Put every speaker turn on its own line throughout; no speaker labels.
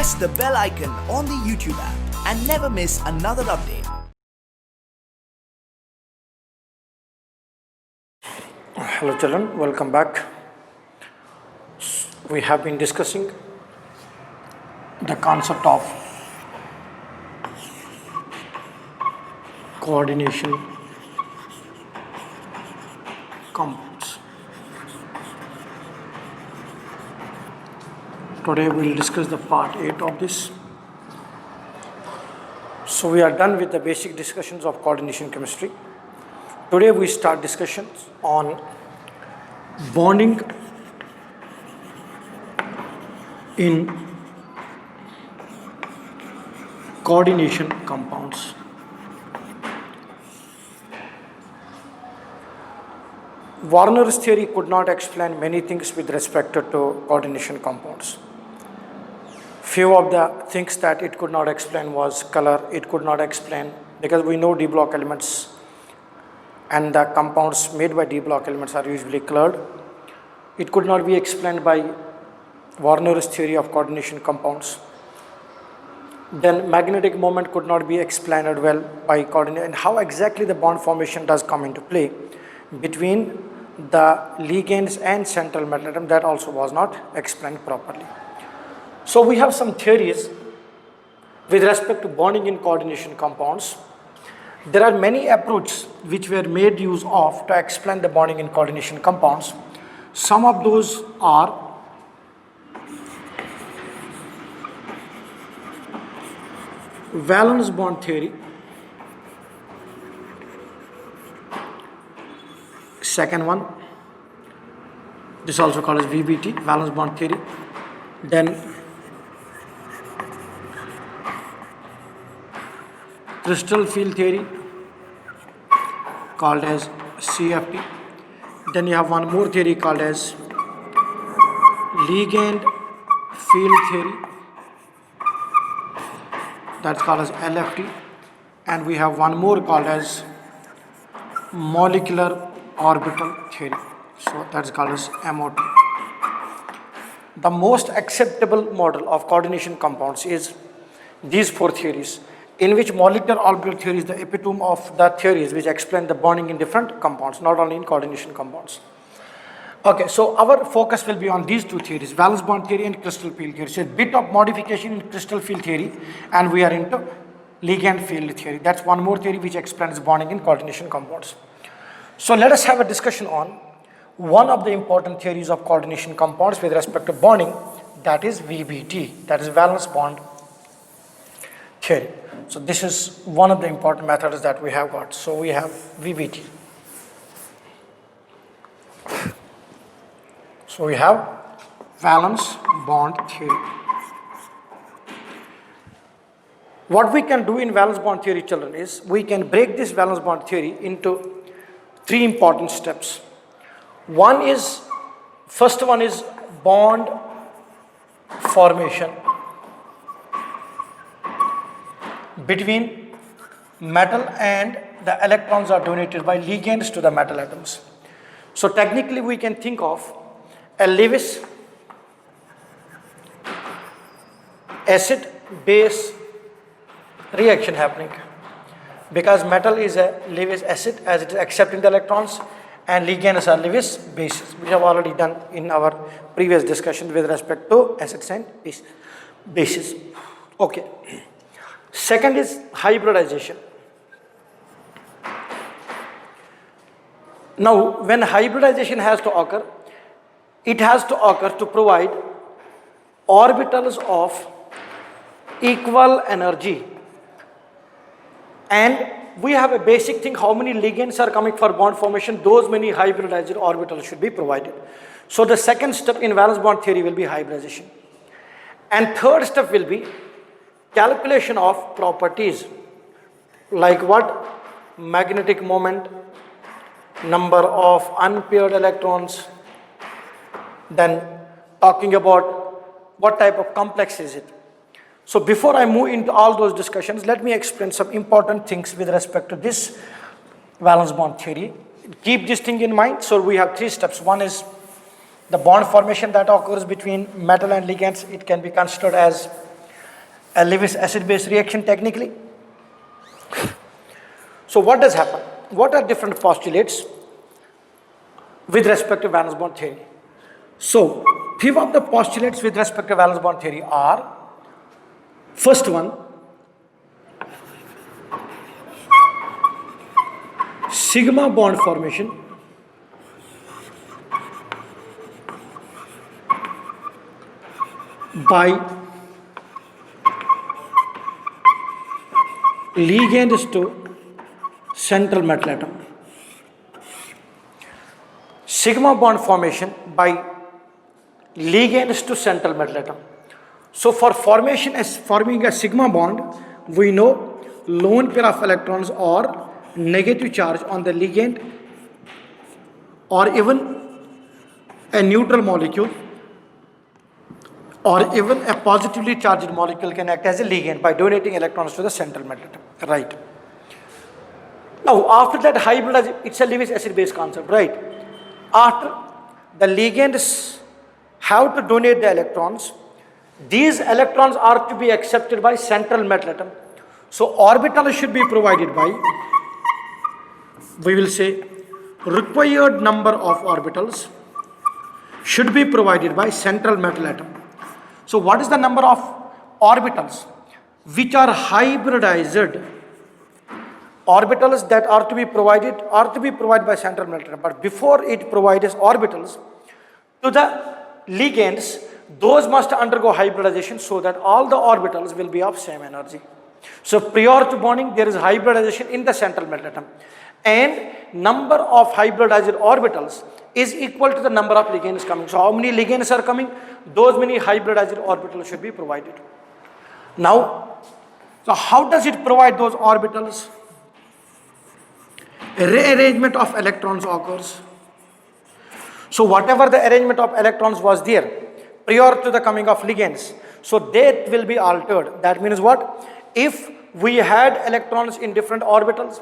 press the bell icon on the YouTube app and never miss another update.
Hello children, welcome back. We have been discussing the concept of coordination compounds. Today we will discuss the part 8 of this. So we are done with the basic discussions of coordination chemistry. Today we start discussions on bonding in coordination compounds. Warner's theory could not explain many things with respect to coordination compounds. Few of the things that it could not explain was color. It could not explain because we know D block elements and the compounds made by D block elements are usually colored. It could not be explained by Warner's theory of coordination compounds. Then magnetic moment could not be explained well by coordination, and how exactly the bond formation does come into play between the ligands and central metal atom, that also was not explained properly. So we have some theories with respect to bonding in coordination compounds. There are many approaches which were made use of to explain the bonding in coordination compounds. Some of those are valence bond theory, second one, this is also called as VBT, valence bond theory. Then crystal field theory called as CFT. Then you have one more theory called as ligand field theory, that's called as LFT. And we have one more called as molecular orbital theory, so that's called as MOT. The most acceptable model of coordination compounds is these four theories, in which molecular orbital theory is the epitome of the theories which explain the bonding in different compounds, not only in coordination compounds. Okay, so our focus will be on these two theories, valence bond theory and crystal field theory. So a bit of modification in crystal field theory, and we are into ligand field theory. That's one more theory which explains bonding in coordination compounds. So let us have a discussion on one of the important theories of coordination compounds with respect to bonding, that is VBT, that is valence bond theory. So this is one of the important methods that we have got. So we have VBT. So we have valence bond theory. What we can do in valence bond theory, children, is we can break this valence bond theory into three important steps. First one is bond formation between metal, and the electrons are donated by ligands to the metal atoms. So technically we can think of a Lewis acid base reaction happening, because metal is a Lewis acid as it is accepting the electrons, and ligands are Lewis bases. We have already done in our previous discussion with respect to acids and bases. Okay. Second is hybridization. Now, when hybridization has to occur, it has to occur to provide orbitals of equal energy. And we have a basic thing, how many ligands are coming for bond formation, those many hybridized orbitals should be provided. So the second step in valence bond theory will be hybridization. And third step will be calculation of properties, like what? Magnetic moment, number of unpaired electrons, then talking about what type of complex is it. So before I move into all those discussions, let me explain some important things with respect to this valence bond theory. Keep this thing in mind. So we have three steps. One is the bond formation that occurs between metal and ligands. It can be considered as a Lewis acid-base reaction technically. So what does happen? What are different postulates with respect to valence bond theory? So few of the postulates with respect to valence bond theory are, first one, sigma bond formation by ligands to central metal atom. Sigma bond formation by ligands to central metal atom. So for forming a sigma bond, we know lone pair of electrons or negative charge on the ligand or even a neutral molecule or even a positively charged molecule can act as a ligand by donating electrons to the central metal atom, right? Now after that hybridization, it's a Lewis acid-base concept, right? After the ligands have to donate the electrons, these electrons are to be accepted by central metal atom. So orbitals should be provided by, we will say, required number of orbitals should be provided by central metal atom. So what is the number of orbitals which are hybridized? Orbitals that are to be provided by central metal atom, but before it provides orbitals to the ligands, those must undergo hybridization so that all the orbitals will be of same energy. So prior to bonding, there is hybridization in the central metal atom, and number of hybridized orbitals is equal to the number of ligands coming. So how many ligands are coming? Those many hybridized orbitals should be provided. Now, so how does it provide those orbitals? Rearrangement of electrons occurs. So whatever the arrangement of electrons was there prior to the coming of ligands, so that will be altered. That means what? If we had electrons in different orbitals,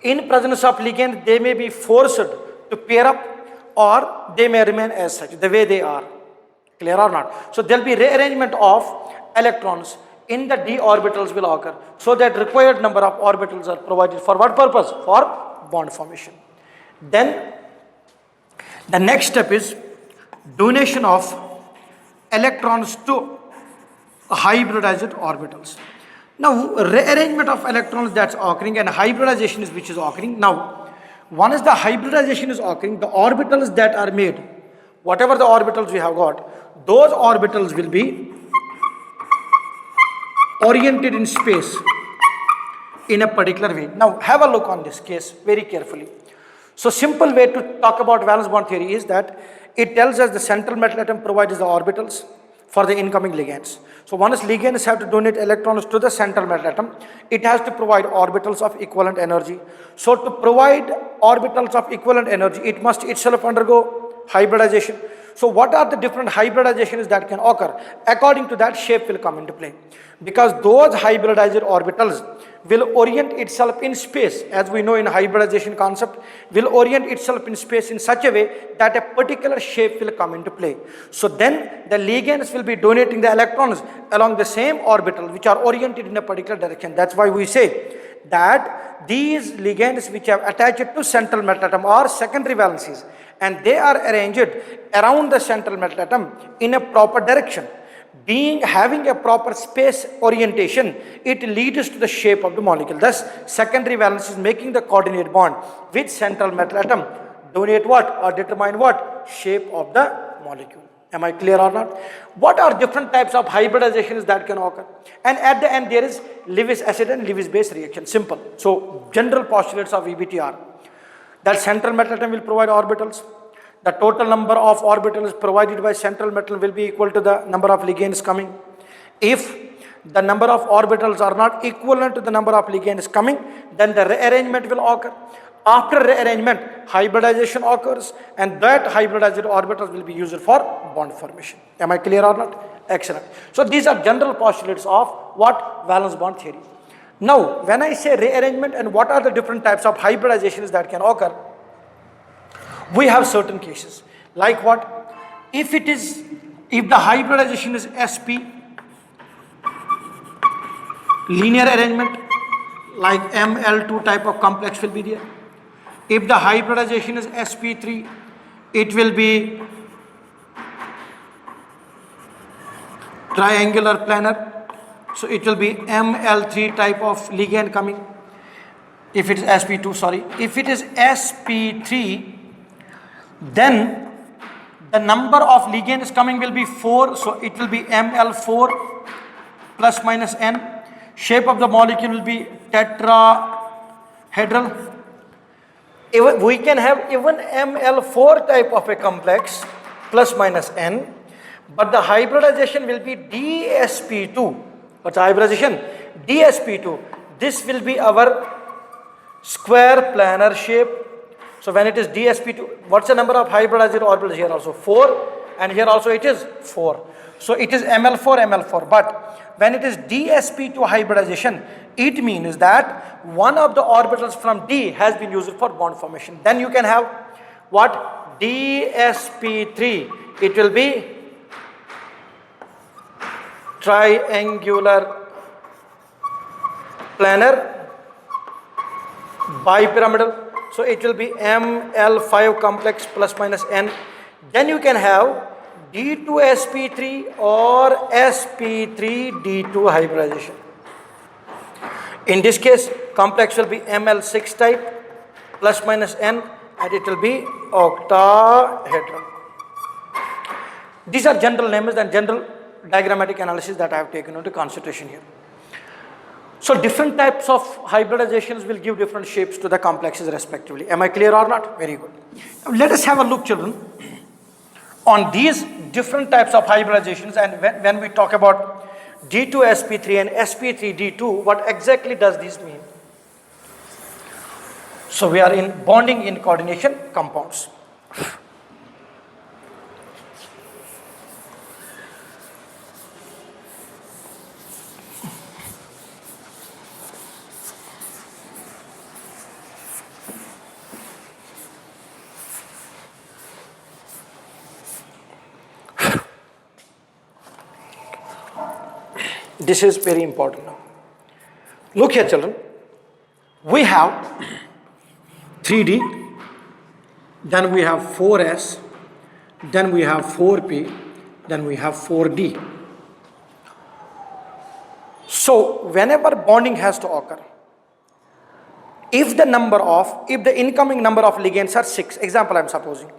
in presence of ligand, they may be forced to pair up or they may remain as such, the way they are. Clear or not? So there will be rearrangement of electrons in the d orbitals will occur. So that required number of orbitals are provided for what purpose? For bond formation. Then the next step is donation of electrons to hybridized orbitals. Now rearrangement of electrons that's occurring and hybridization is which is occurring. Now once the hybridization is occurring, the orbitals that are made, whatever the orbitals we have got, those orbitals will be oriented in space in a particular way. Now have a look on this case very carefully. So simple way to talk about valence bond theory is that it tells us the central metal atom provides the orbitals for the incoming ligands. So once ligands have to donate electrons to the central metal atom, it has to provide orbitals of equivalent energy. So to provide orbitals of equivalent energy, it must itself undergo hybridization. So what are the different hybridizations that can occur? According to that, shape will come into play. Because those hybridized orbitals will orient itself in space, as we know in hybridization concept, will orient itself in space in such a way that a particular shape will come into play. So then the ligands will be donating the electrons along the same orbital which are oriented in a particular direction. That's why we say that these ligands which have attached to central metal atom are secondary valencies, and they are arranged around the central metal atom in a proper direction. Having a proper space orientation, it leads to the shape of the molecule. Thus, secondary valence is making the coordinate bond with central metal atom donate what or determine what? Shape of the molecule. Am I clear or not? What are different types of hybridizations that can occur? And at the end, there is Lewis acid and Lewis base reaction. Simple. So, general postulates of EBT are that central metal atom will provide orbitals. The total number of orbitals provided by central metal will be equal to the number of ligands coming. If the number of orbitals are not equivalent to the number of ligands coming, then the rearrangement will occur. After rearrangement, hybridization occurs, and that hybridized orbitals will be used for bond formation. Am I clear or not? Excellent. So these are general postulates of what? Valence bond theory. Now, when I say rearrangement and what are the different types of hybridizations that can occur, we have certain cases. Like what? If the hybridization is sp linear arrangement like Ml2 type of complex will be there. If the hybridization is sp3, it will be triangular planar. So it will be Ml3 type of ligand coming. If it is sp2, sorry. If it is sp3, then the number of ligands coming will be 4. So it will be Ml4 plus minus n. Shape of the molecule will be tetrahedral. Even we can have even Ml4 type of a complex plus minus n, but the hybridization will be dsp2. What's hybridization? dsp2. This will be our square planar shape. So when it is dsp2, what's the number of hybridized orbitals here also? 4, and here also it is 4. So it is Ml4, but when it is dsp2 hybridization, it means that one of the orbitals from D has been used for bond formation. Then you can have what? dsp3. It will be triangular planar bipyramidal. So it will be Ml5 complex plus minus n. Then you can have D2sp3 or sp3d2 hybridization. In this case, complex will be Ml6 type plus minus n, and it will be octahedral. These are general names and general diagrammatic analysis that I have taken into consideration here. So different types of hybridizations will give different shapes to the complexes respectively. Am I clear or not? Very good. Now let us have a look, children, on these different types of hybridizations, and when we talk about D2sp3 and sp3d2, what exactly does this mean? So we are in bonding in coordination compounds. This is very important now. Look here, children. We have 3D, then we have 4S, then we have 4P, then we have 4D. So whenever bonding has to occur, if the incoming number of ligands are 6, example I am supposing,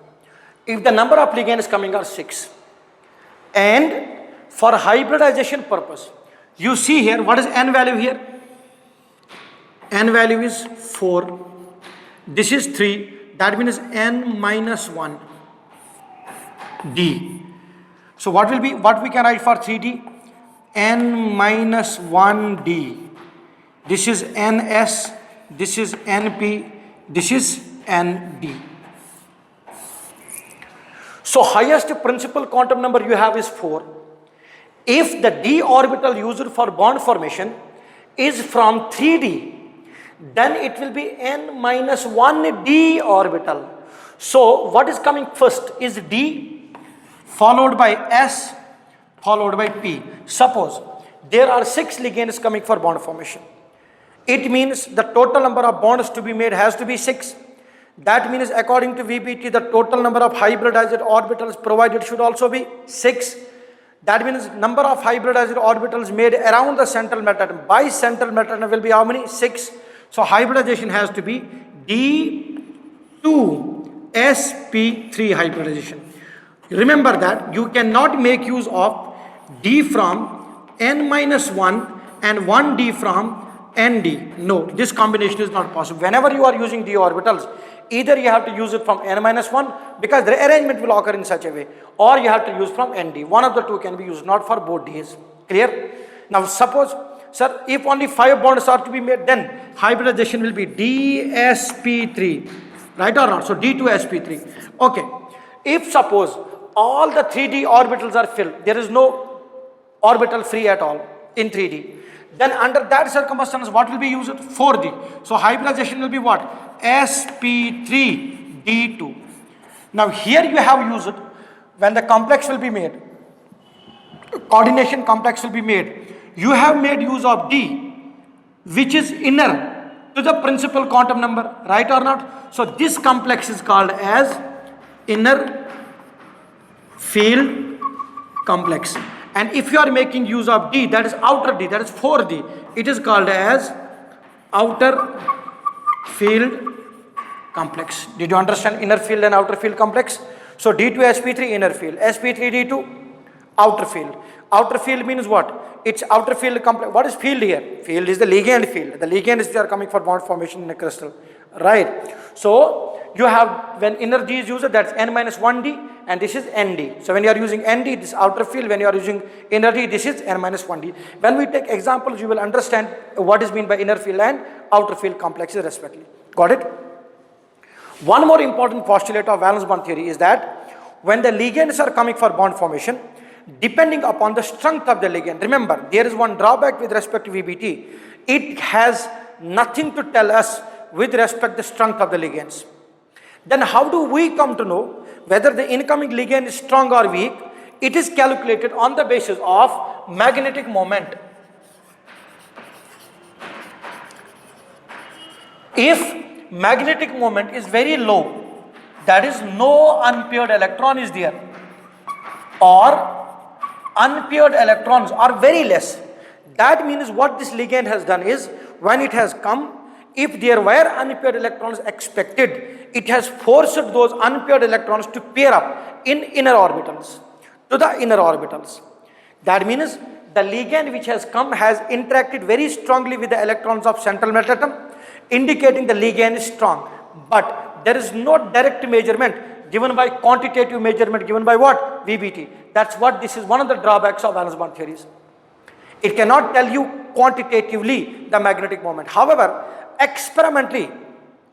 if the number of ligands coming are 6, and for hybridization purpose, you see here, what is n value here? N value is 4. This is 3. That means n minus 1 d. So what we can write for 3d? N minus 1 d. This is ns. This is np. This is nd. So highest principal quantum number you have is 4. If the d orbital used for bond formation is from 3d, then it will be n minus 1d orbital. So what is coming first is d, followed by s, followed by p. Suppose there are 6 ligands coming for bond formation. It means the total number of bonds to be made has to be 6. That means according to VBT, the total number of hybridized orbitals provided should also be 6. That means number of hybridized orbitals made around the central metal atom by central metal atom will be how many? 6. So hybridization has to be D2sp3 hybridization. Remember that you cannot make use of D from n minus 1 and 1d from nd. No, this combination is not possible. Whenever you are using d orbitals, either you have to use it from n minus 1 because the arrangement will occur in such a way, or you have to use from nd. One of the two can be used, not for both ds. Clear? Now suppose, sir, if only 5 bonds are to be made, then hybridization will be dsp3, right or not? So d2sp3. Okay. If suppose all the 3d orbitals are filled, there is no orbital free at all in 3d, then under that circumstance, what will be used? 4d. So hybridization will be what? sp3d2. Now here you have used, when the complex will be made, coordination complex will be made, you have made use of d which is inner to the principal quantum number, right or not? So this complex is called as inner field complex. And if you are making use of D, that is outer D, that is 4D, it is called as outer field complex. Did you understand inner field and outer field complex? So D2sp3 inner field, sp3d2 outer field. Outer field means what? It's outer field complex. What is field here? Field is the ligand field. The ligands which are coming for bond formation in a crystal, right? So you have, when inner D is used, that's n minus 1D, and this is nd. So when you are using nd, this outer field. When you are using inner D, this is n minus 1D. When we take examples, you will understand what is meant by inner field and outer field complexes respectively. Got it? One more important postulate of valence bond theory is that when the ligands are coming for bond formation, depending upon the strength of the ligand, remember there is one drawback with respect to VBT. It has nothing to tell us with respect to the strength of the ligands. Then how do we come to know whether the incoming ligand is strong or weak? It is calculated on the basis of magnetic moment. If magnetic moment is very low, that is no unpaired electron is there, or unpaired electrons are very less, that means what this ligand has done is, when it has come, if there were unpaired electrons expected, it has forced those unpaired electrons to pair up in inner orbitals, to the inner orbitals. That means the ligand which has come has interacted very strongly with the electrons of central metal atom, indicating the ligand is strong. But there is no direct measurement given by quantitative measurement given by what? VBT. That's what this is one of the drawbacks of valence bond theories. It cannot tell you quantitatively the magnetic moment. However, experimentally,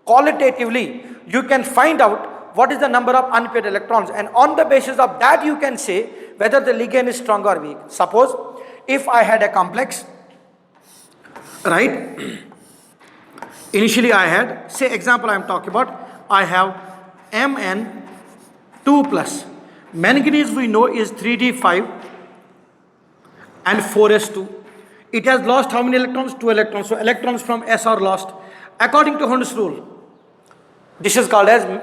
qualitatively, you can find out what is the number of unpaired electrons, and on the basis of that you can say whether the ligand is strong or weak. Suppose if I had a complex, right? Initially I had, say example I am talking about, I have Mn2 plus. Manganese we know is 3d5 and 4s2. It has lost how many electrons? 2 electrons. So electrons from S are lost. According to Hund's rule, this is called as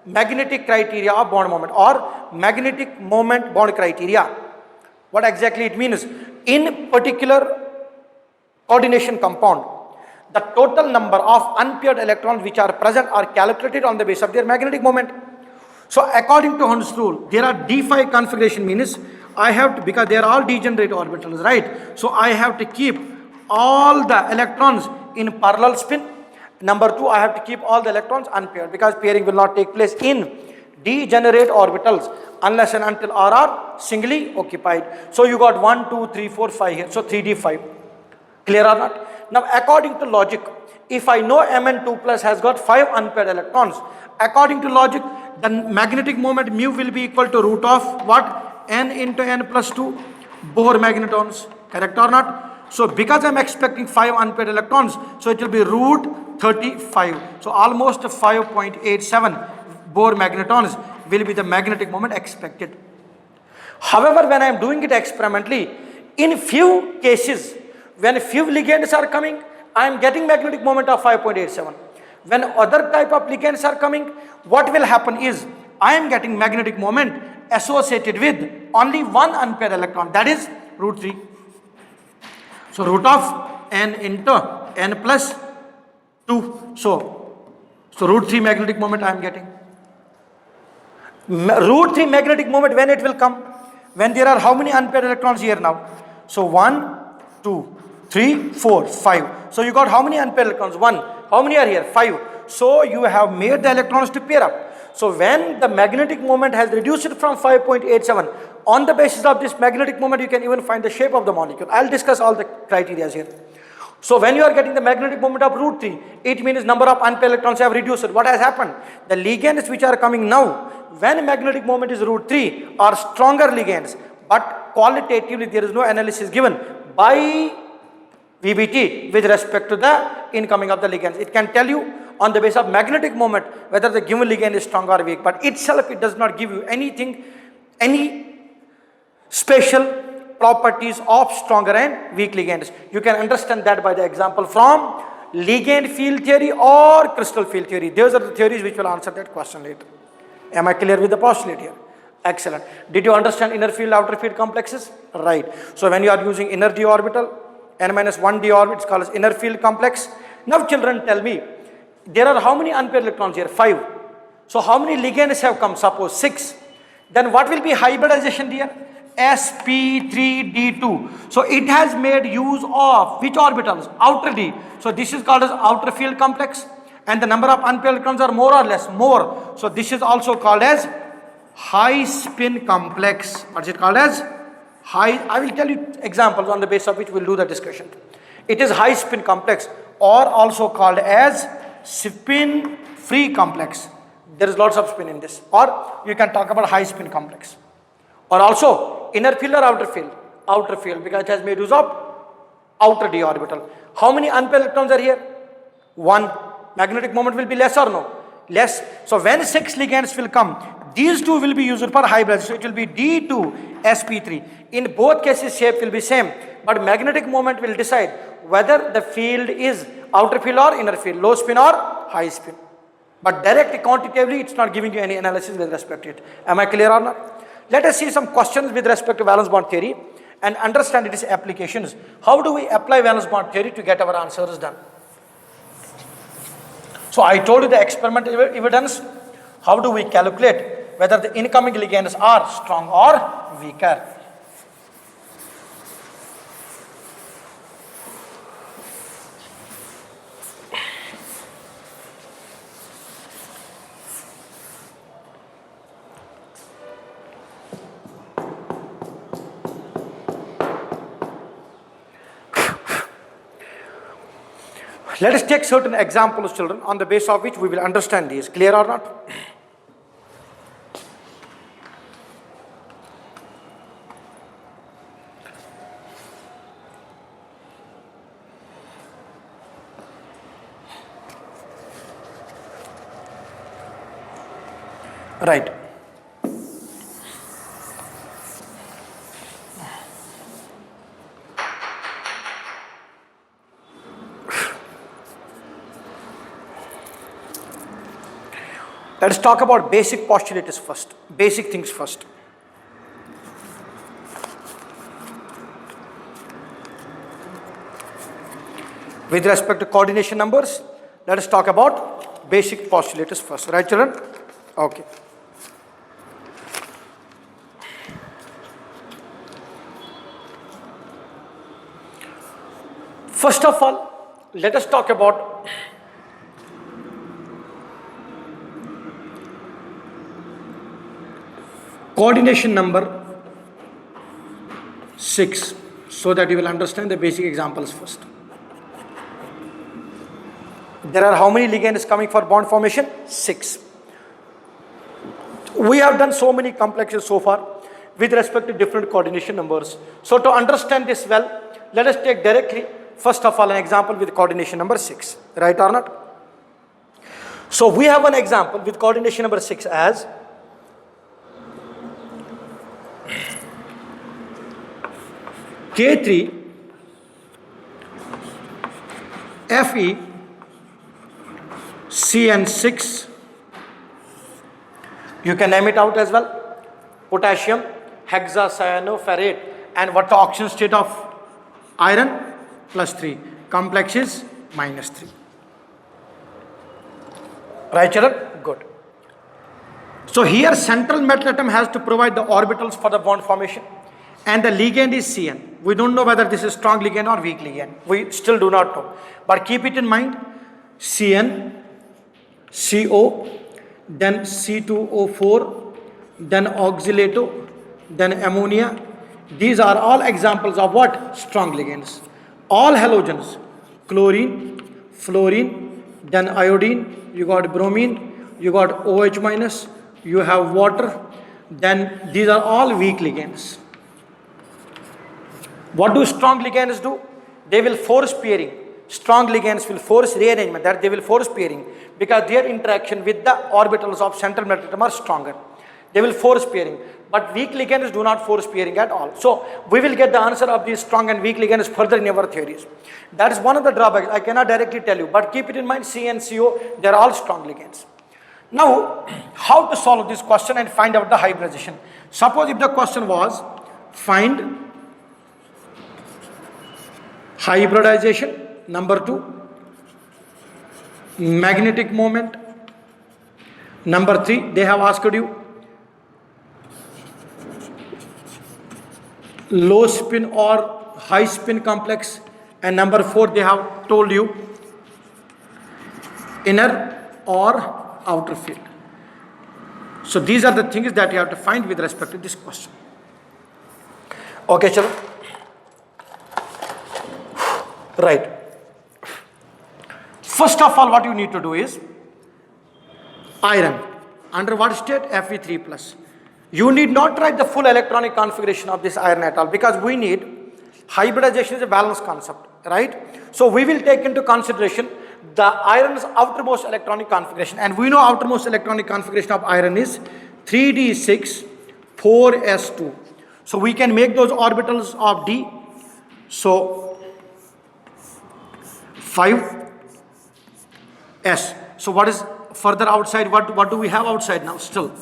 magnetic criteria of bond moment or magnetic moment bond criteria. What exactly it means? In particular coordination compound, the total number of unpaired electrons which are present are calculated on the basis of their magnetic moment. So according to Hund's rule, there are d5 configuration, means I have to, because they are all degenerate orbitals, right? So I have to keep all the electrons in parallel spin. Number 2, I have to keep all the electrons unpaired, because pairing will not take place in degenerate orbitals unless and until R are singly occupied. So you got 1, 2, 3, 4, 5 here. So 3d5. Clear or not? Now according to logic, if I know Mn2 plus has got 5 unpaired electrons, according to logic, the magnetic moment mu will be equal to root of what? N into n plus 2 Bohr magnetons. Correct or not? So because I am expecting 5 unpaired electrons, so it will be root 35. So almost 5.87 Bohr magnetons will be the magnetic moment expected. However, when I am doing it experimentally, in few cases, when few ligands are coming, I am getting magnetic moment of 5.87. When other type of ligands are coming, what will happen is, I am getting magnetic moment associated with only one unpaired electron, that is root 3. So root of n into n plus 2. So root 3 magnetic moment I am getting. Root 3 magnetic moment, when it will come? When there are how many unpaired electrons here now? So 1, 2, 3, 4, 5. So you got how many unpaired electrons? 1. How many are here? 5. So you have made the electrons to pair up. So when the magnetic moment has reduced it from 5.87, on the basis of this magnetic moment you can even find the shape of the molecule. I'll discuss all the criteria here. So when you are getting the magnetic moment of root 3, it means number of unpaired electrons have reduced. What has happened? The ligands which are coming now, when magnetic moment is root 3, are stronger ligands, but qualitatively there is no analysis given by VBT with respect to the incoming of the ligands. It can tell you on the basis of magnetic moment whether the given ligand is strong or weak, but itself it does not give you anything, any special properties of stronger and weak ligands. You can understand that by the example from ligand field theory or crystal field theory. Those are the theories which will answer that question later. Am I clear with the postulate here? Excellent. Did you understand inner field, outer field complexes? Right. So when you are using inner d orbital, n-1 d orbit, it's called as inner field complex. Now children, tell me, there are how many unpaired electrons here? 5. So how many ligands have come? Suppose 6. Then what will be hybridization here? sp3d2. So it has made use of which orbitals? Outer d. So this is called as outer field complex, and the number of unpaired electrons are more or less? More. So this is also called as high spin complex. What is it called as? I will tell you examples on the basis of which we will do the discussion. It is high spin complex, or also called as spin free complex. There is lots of spin in this. Or you can talk about high spin complex. Or also inner field or outer field? Outer field, because it has made use of outer d orbital. How many unpaired electrons are here? 1. Magnetic moment will be less or no? Less. So when 6 ligands will come, these two will be used for hybridization. So it will be D2sp3. In both cases shape will be same, but magnetic moment will decide whether the field is outer field or inner field, low spin or high spin. But directly quantitatively it's not giving you any analysis with respect to it. Am I clear or not? Let us see some questions with respect to valence bond theory and understand its applications. How do we apply valence bond theory to get our answers done? So I told you the experimental evidence. How do we calculate whether the incoming ligands are strong or weaker? Let us take certain examples, children, on the basis of which we will understand these. Clear or not? Right. Let us talk about basic postulates first, basic things first. With respect to coordination numbers, let us talk about basic postulates first. Right, children? Okay. First of all, let us talk about coordination number 6, so that you will understand the basic examples first. There are how many ligands coming for bond formation? 6. We have done so many complexes so far with respect to different coordination numbers. So to understand this well, let us take directly, first of all, an example with coordination number 6. Right or not? So we have an example with coordination number 6 as K3 Fe CN6. You can name it out as well. Potassium hexacyanoferrate, and what the oxidation state of iron? +3. Complex is -3. Right, children? Good. So here central metal atom has to provide the orbitals for the bond formation, and the ligand is Cn. We don't know whether this is strong ligand or weak ligand. We still do not know. But keep it in mind, Cn, CO, then C2O4, then oxalato, then ammonia. These are all examples of what? Strong ligands. All halogens, chlorine, fluorine, then iodine, you got bromine, you got OH minus, you have water, then these are all weak ligands. What do strong ligands do? They will force pairing. Strong ligands will force rearrangement, that they will force pairing, because their interaction with the orbitals of central metal atom are stronger. They will force pairing. but weak ligands do not force pairing at all. So we will get the answer of these strong and weak ligands further in our theories. That is one of the drawbacks. I cannot directly tell you, but keep it in mind, C and CO, they are all strong ligands. Now, how to solve this question and find out the hybridization? Suppose if the question was, find hybridization, number 2, magnetic moment, number 3, they have asked you low spin or high spin complex, and number 4, they have told you inner or outer field. So these are the things that you have to find with respect to this question. Okay, chalo. Right. First of all, what you need to do is iron. Under what state? Fe3 plus. You need not write the full electronic configuration of this iron at all, because we need hybridization is a balance concept, right? So we will take into consideration the iron's outermost electronic configuration, and we know outermost electronic configuration of iron is 3d6 4s2. So we can make those orbitals of d. So 5s. So what is further outside? What do we have outside now? Still,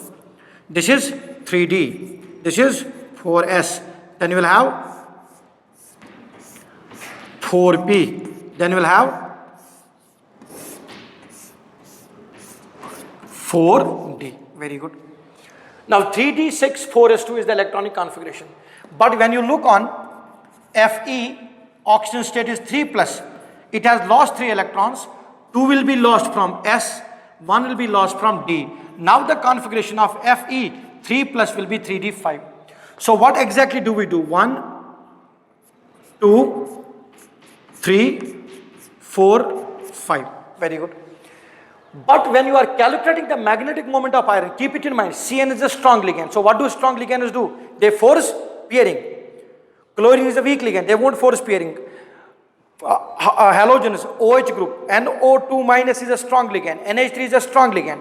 this is 3d, this is 4s, then you will have 4p, then you will have 4d. Very good. Now 3d6 4s2 is the electronic configuration, but when you look on Fe, oxygen state is 3 plus. It has lost 3 electrons. 2 will be lost from S, 1 will be lost from D. Now the configuration of Fe 3 plus will be 3d5. So what exactly do we do? 1, 2, 3, 4, 5. Very good. But when you are calculating the magnetic moment of iron, keep it in mind, Cn is a strong ligand. So what do strong ligands do? They force pairing. Chlorine is a weak ligand. They won't force pairing. Halogens, OH group, NO2 minus is a strong ligand, NH3 is a strong ligand.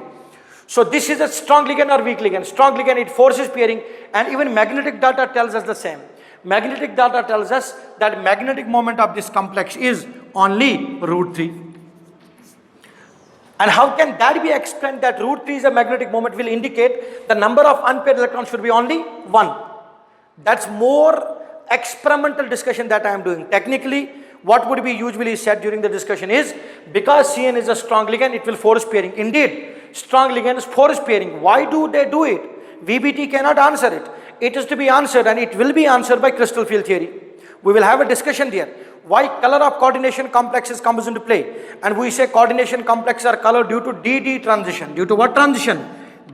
So this is a strong ligand or weak ligand. Strong ligand, it forces pairing, and even magnetic data tells us the same. Magnetic data tells us that magnetic moment of this complex is only √3. And how can that be explained that √3 is a magnetic moment will indicate the number of unpaired electrons should be only 1. That's more experimental discussion that I am doing. Technically, what would be usually said during the discussion is, because Cn is a strong ligand, it will force pairing. Indeed, strong ligands force pairing. Why do they do it? VBT cannot answer it. It is to be answered, and it will be answered by crystal field theory. We will have a discussion there. Why color of coordination complexes comes into play? And we say coordination complexes are colored due to DD transition. Due to what transition?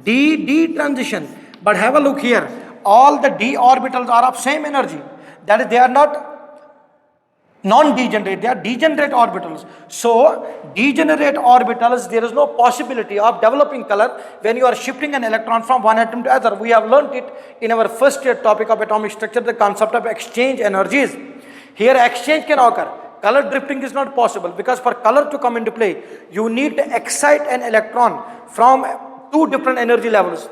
DD transition. But have a look here. All the d orbitals are of same energy. That is, they are not non-degenerate, they are degenerate orbitals. So, degenerate orbitals, there is no possibility of developing color when you are shifting an electron from one atom to other. We have learnt it in our first year topic of atomic structure, the concept of exchange energies. Here exchange can occur. Color drifting is not possible, because for color to come into play, you need to excite an electron from 2 different energy levels.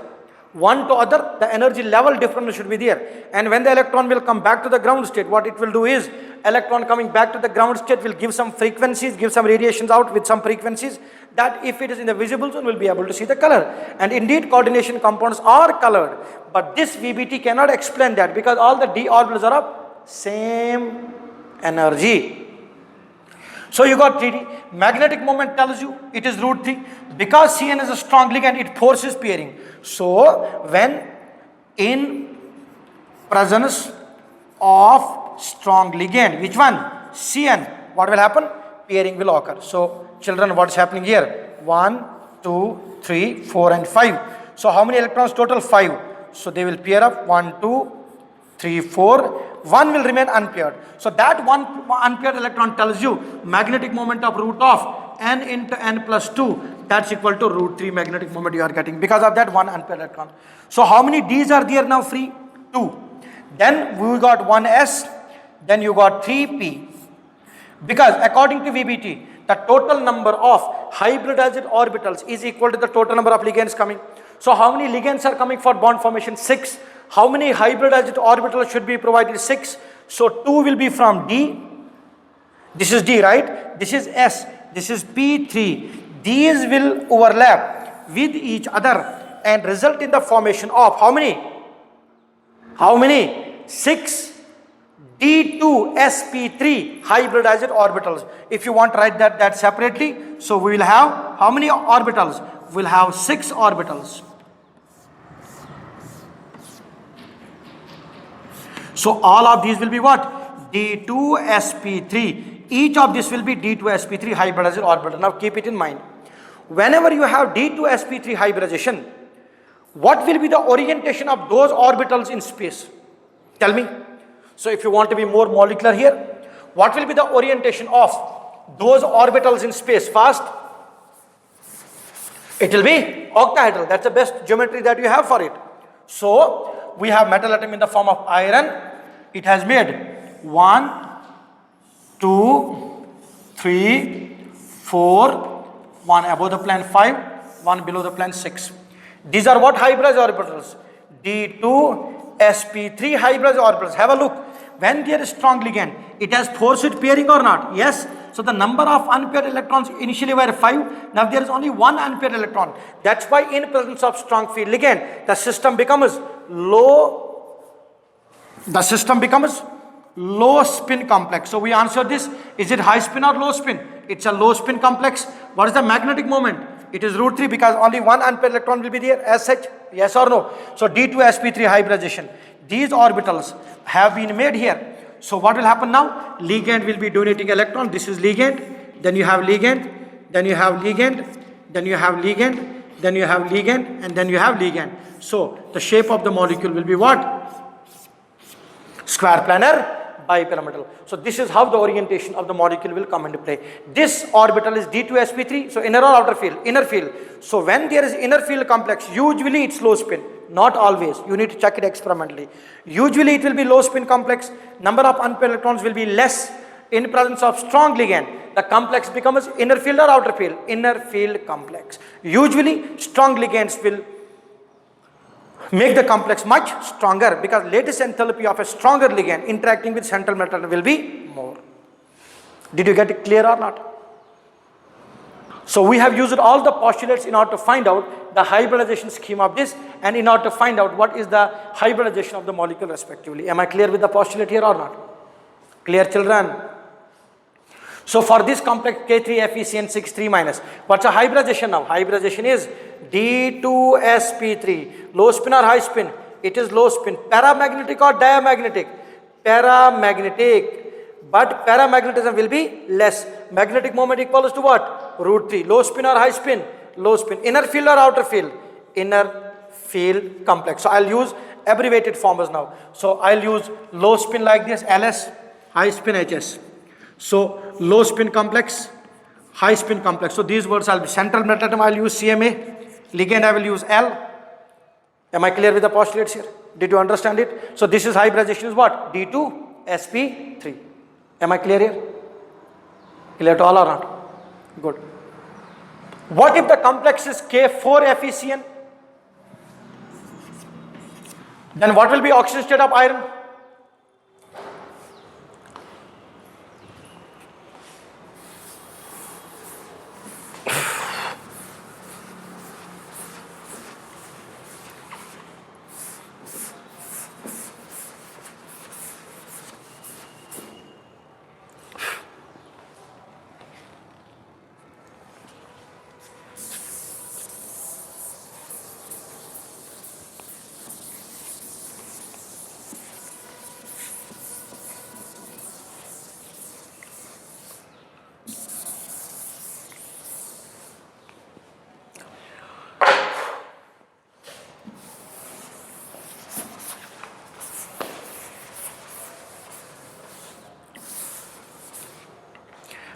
One to other, the energy level difference should be there. And when the electron will come back to the ground state, what it will do is, electron coming back to the ground state will give some frequencies, give some radiations out with some frequencies, that if it is in the visible zone, we'll be able to see the color. And indeed, coordination compounds are colored. But this VBT cannot explain that, because all the d orbitals are of same energy. So you got 3D. Magnetic moment tells you it is √3. Because Cn is a strong ligand, it forces pairing. So when in presence of strong ligand, which one? Cn, what will happen? Pairing will occur. So children, what is happening here? 1, 2, 3, 4 and 5. So how many electrons total? 5. So they will pair up 1, 2, 3, 4. 1 will remain unpaired. So that one unpaired electron tells you magnetic moment of root of n into n plus 2. That's equal to √3 magnetic moment you are getting, because of that one unpaired electron. So how many D's are there now free? 2. Then we got 1s, then you got 3p. Because according to VBT, the total number of hybridized orbitals is equal to the total number of ligands coming. So how many ligands are coming for bond formation? 6. How many hybridized orbitals should be provided? 6. So 2 will be from D. This is D, right? This is S. This is P3. These will overlap with each other and result in the formation of how many? How many? 6 D2sp3 hybridized orbitals. If you want to write that separately, so we will have how many orbitals? We will have 6 orbitals. So all of these will be what? D2sp3. Each of this will be D2sp3 hybridized orbital. Now keep it in mind. Whenever you have D2sp3 hybridization, what will be the orientation of those orbitals in space? Tell me. So if you want to be more molecular here, what will be the orientation of those orbitals in space? Fast. It will be octahedral. That's the best geometry that you have for it. So we have metal atom in the form of iron. It has made 1, 2, 3, 4, 1 above the plane 5, 1 below the plane 6. These are what hybridized orbitals? D2sp3 hybridized orbitals. Have a look. When there is strong ligand, it has force-with pairing or not? Yes. So the number of unpaired electrons initially were 5. Now there is only 1 unpaired electron. That's why in presence of strong field ligand, the system becomes low. The system becomes low spin complex. So we answer this. Is it high spin or low spin? It's a low spin complex. What is the magnetic moment? It is √3 because only 1 unpaired electron will be there as such. Yes or no? So D2sp3 hybridization. These orbitals have been made here. So what will happen now? Ligand will be donating electron. This is ligand. Then you have ligand. Then you have ligand. Then you have ligand. Then you have ligand. And then you have ligand. So the shape of the molecule will be what? Square planar bipyramidal. So this is how the orientation of the molecule will come into play. This orbital is D2sp3. So inner or outer field? Inner field. So when there is inner field complex, usually it's low spin. Not always. You need to check it experimentally. Usually it will be low spin complex. Number of unpaired electrons will be less. In presence of strong ligand, the complex becomes inner field or outer field? Inner field complex. Usually strong ligands will make the complex much stronger because lattice enthalpy of a stronger ligand interacting with central metal will be more. Did you get it clear or not? So we have used all the postulates in order to find out the hybridization scheme of this and in order to find out what is the hybridization of the molecule respectively. Am I clear with the postulate here or not? Clear, children? So for this complex K3FeCN6 3-, what's a hybridization now? Hybridization is D2sp3. Low spin or high spin? It is low spin. Paramagnetic or diamagnetic? Paramagnetic. But paramagnetism will be less. Magnetic moment equals to what? √3. Low spin or high spin? Low spin. Inner field or outer field? Inner field complex. So I'll use abbreviated forms now. So I'll use low spin like this, LS, high spin HS. So low spin complex, high spin complex. So these words I'll be central metal atom, I'll use CMA, ligand I will use L. Am I clear with the postulates here? Did you understand it? So this is hybridization is what? D2sp3. Am I clear here? Clear to all or not? Good. What if the complex is K4FeCN? Then what will be oxidation state of iron?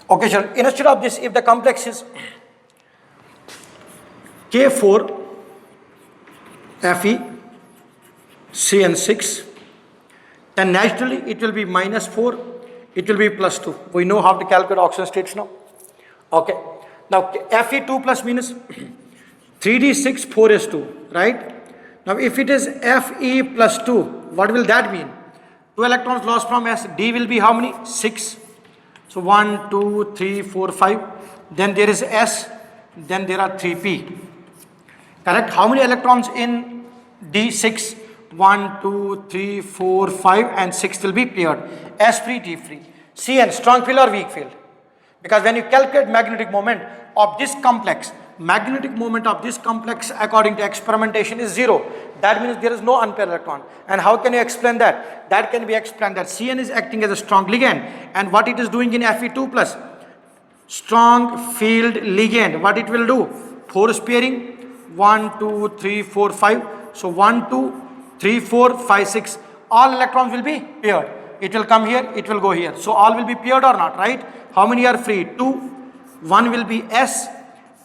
Okay, sir. Instead of this, if the complex is K4FeCN6, then naturally it will be -4, it will be +2. We know how to calculate oxidation states now. Okay. Now Fe2 plus means 3d6 4s2, right? Now if it is Fe plus 2, what will that mean? 2 electrons lost from S. D will be how many? 6. So 1, 2, 3, 4, 5. Then there is S. Then there are 3p. Correct? How many electrons in D? 6. 1, 2, 3, 4, 5 and 6 will be paired. S free, D free. Cn, strong field or weak field? Because when you calculate magnetic moment of this complex, magnetic moment of this complex according to experimentation is 0. That means there is no unpaired electron. And how can you explain that? That can be explained that Cn is acting as a strong ligand. And what it is doing in Fe2 plus? Strong field ligand. What it will do? Force pairing. 1, 2, 3, 4, 5. So 1, 2, 3, 4, 5, 6. All electrons will be paired. It will come here, it will go here. So all will be paired or not, right? How many are free? 2. 1 will be S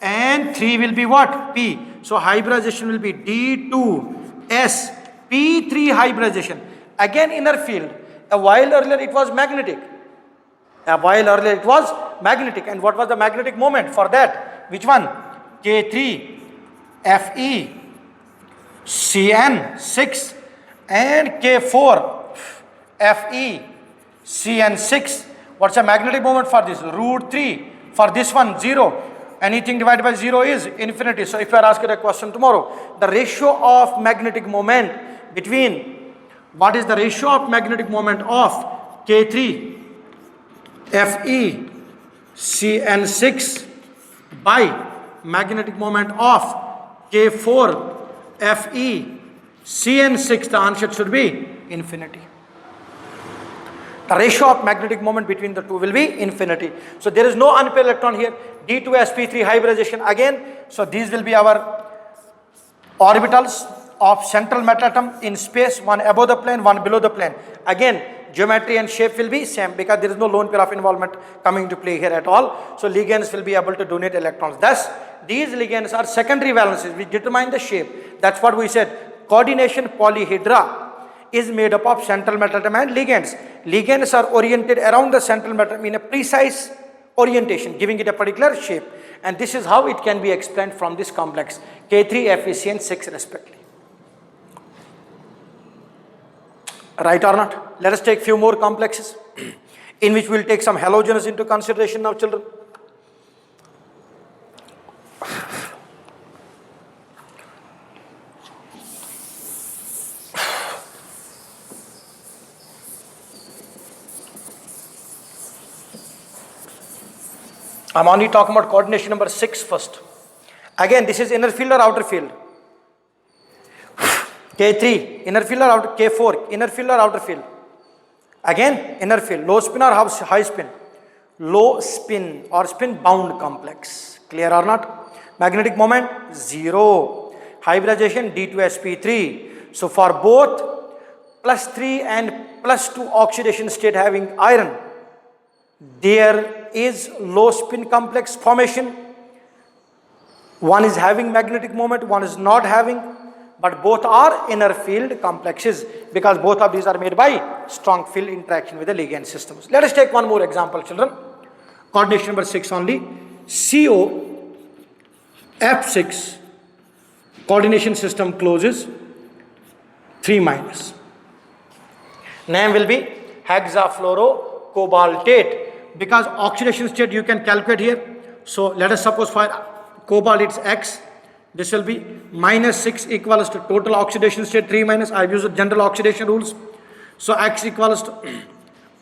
and 3 will be what? P. So hybridization will be D2S P3 hybridization. Again inner field. A while earlier it was magnetic. And what was the magnetic moment for that? Which one? K3 Fe Cn6 and K4 Fe Cn6. What's the magnetic moment for this? Root 3. For this one, 0. Anything divided by 0 is infinity. So if you are asked a question tomorrow, the ratio of magnetic moment between, what is the ratio of magnetic moment of K3 Fe Cn6 by magnetic moment of K4 Fe Cn6, the answer should be infinity. The ratio of magnetic moment between the two will be infinity. So there is no unpaired electron here. D2sp3 hybridization again. So these will be our orbitals of central metal atom in space, one above the plane, one below the plane. Again, geometry and shape will be same because there is no lone pair of involvement coming to play here at all. So ligands will be able to donate electrons. Thus, these ligands are secondary valences which determine the shape. That's what we said. Coordination polyhedra is made up of central metal atom and ligands. Ligands are oriented around the central metal atom in a precise orientation, giving it a particular shape. And this is how it can be explained from this complex K3 Fe6 respectively. Right or not? Let us take few more complexes in which we will take some halogens into consideration now, children. I'm only talking about coordination number 6 first. Again, this is inner field or outer field? K3, inner field or outer? K4, inner field or outer field? Again, inner field. Low spin or high spin? Low spin or spin bound complex. Clear or not? Magnetic moment 0. Hybridization D2sp3. So for both +3 and +2 oxidation state having iron, there is low spin complex formation. One is having magnetic moment, one is not having, but both are inner field complexes because both of these are made by strong field interaction with the ligand systems. Let us take one more example, children. Coordination number 6 only. CO F6 coordination system closes 3 minus. Name will be hexafluorocobaltate. Because oxidation state you can calculate here. So let us suppose for cobalt it's X. This will be -6 equals to total oxidation state 3 minus. I have used the general oxidation rules. So X equals to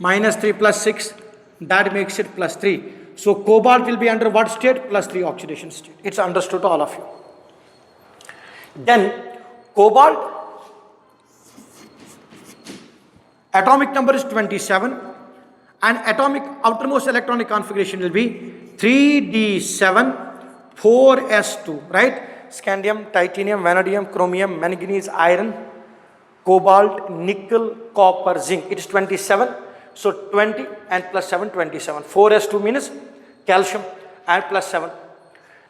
-3 plus 6. That makes it +3. So cobalt will be under what state? +3 oxidation state. It's understood to all of you. Then cobalt atomic number is 27. And atomic outermost electronic configuration will be 3d7 4s2, right? Scandium, titanium, vanadium, chromium, manganese, iron, cobalt, nickel, copper, zinc. It is 27. So 20 and +7, 27. 4s2 means calcium and +7.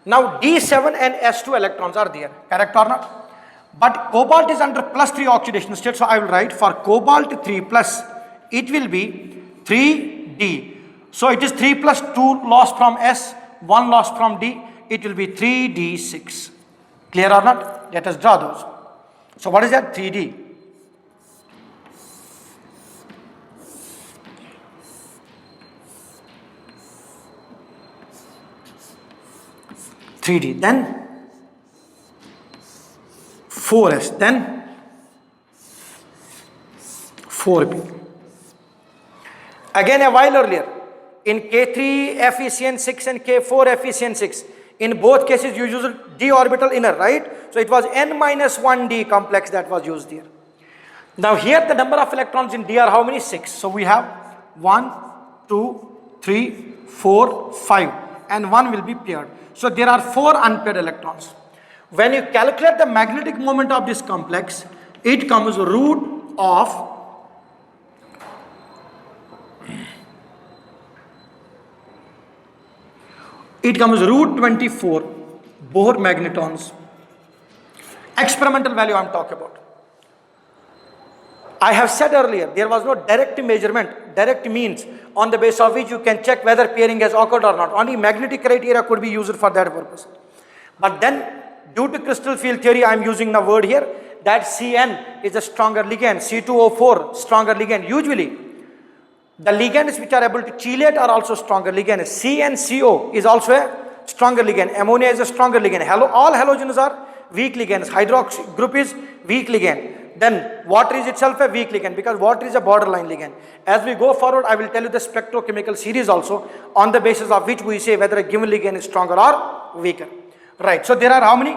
Now D7 and S2 electrons are there, correct or not? But cobalt is under +3 oxidation state. So I will write for cobalt 3 plus, it will be 3d. So it is 3 plus 2 lost from S, 1 lost from D. It will be 3d6. Clear or not? Let us draw those. So what is that? 3D. Then 4s, then 4p. Again, a while earlier, in K3 FeCN6 and K4 FeCN6, in both cases you use d orbital inner, right? So it was n minus 1d complex that was used here. Now here the number of electrons in d are how many? 6. So we have 1, 2, 3, 4, 5, and 1 will be paired. So there are 4 unpaired electrons. When you calculate the magnetic moment of this complex, it comes root of root 24 Bohr magnetons. Experimental value I am talking about. I have said earlier, there was no direct measurement. Direct means on the basis of which you can check whether pairing has occurred or not. Only magnetic criteria could be used for that purpose. But then, due to crystal field theory, I am using the word here that Cn is a stronger ligand, C2O4 stronger ligand. Usually, the ligands which are able to chelate are also stronger ligands. CnCO is also a stronger ligand. Ammonia is a stronger ligand. All halogens are weak ligands. Hydroxy group is weak ligand. Then water is itself a weak ligand because water is a borderline ligand. As we go forward, I will tell you the spectrochemical series also on the basis of which we say whether a given ligand is stronger or weaker. Right. So there are how many?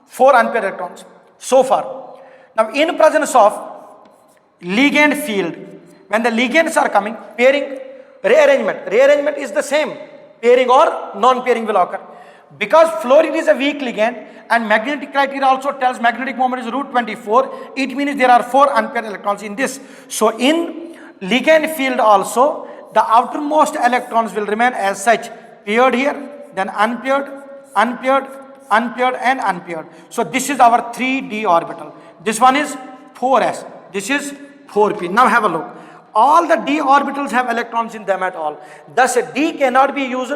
4 unpaired electrons so far. Now in presence of ligand field, when the ligands are coming, pairing, rearrangement is the same. Pairing or non-pairing will occur. Because fluorine is a weak ligand and magnetic criteria also tells magnetic moment is root 24, it means there are 4 unpaired electrons in this. So in ligand field also, the outermost electrons will remain as such, paired here, then unpaired, unpaired, unpaired and unpaired. So this is our 3d orbital. This one is 4s, this is 4p. Now have a look. All the d orbitals have electrons in them at all. Thus d cannot be used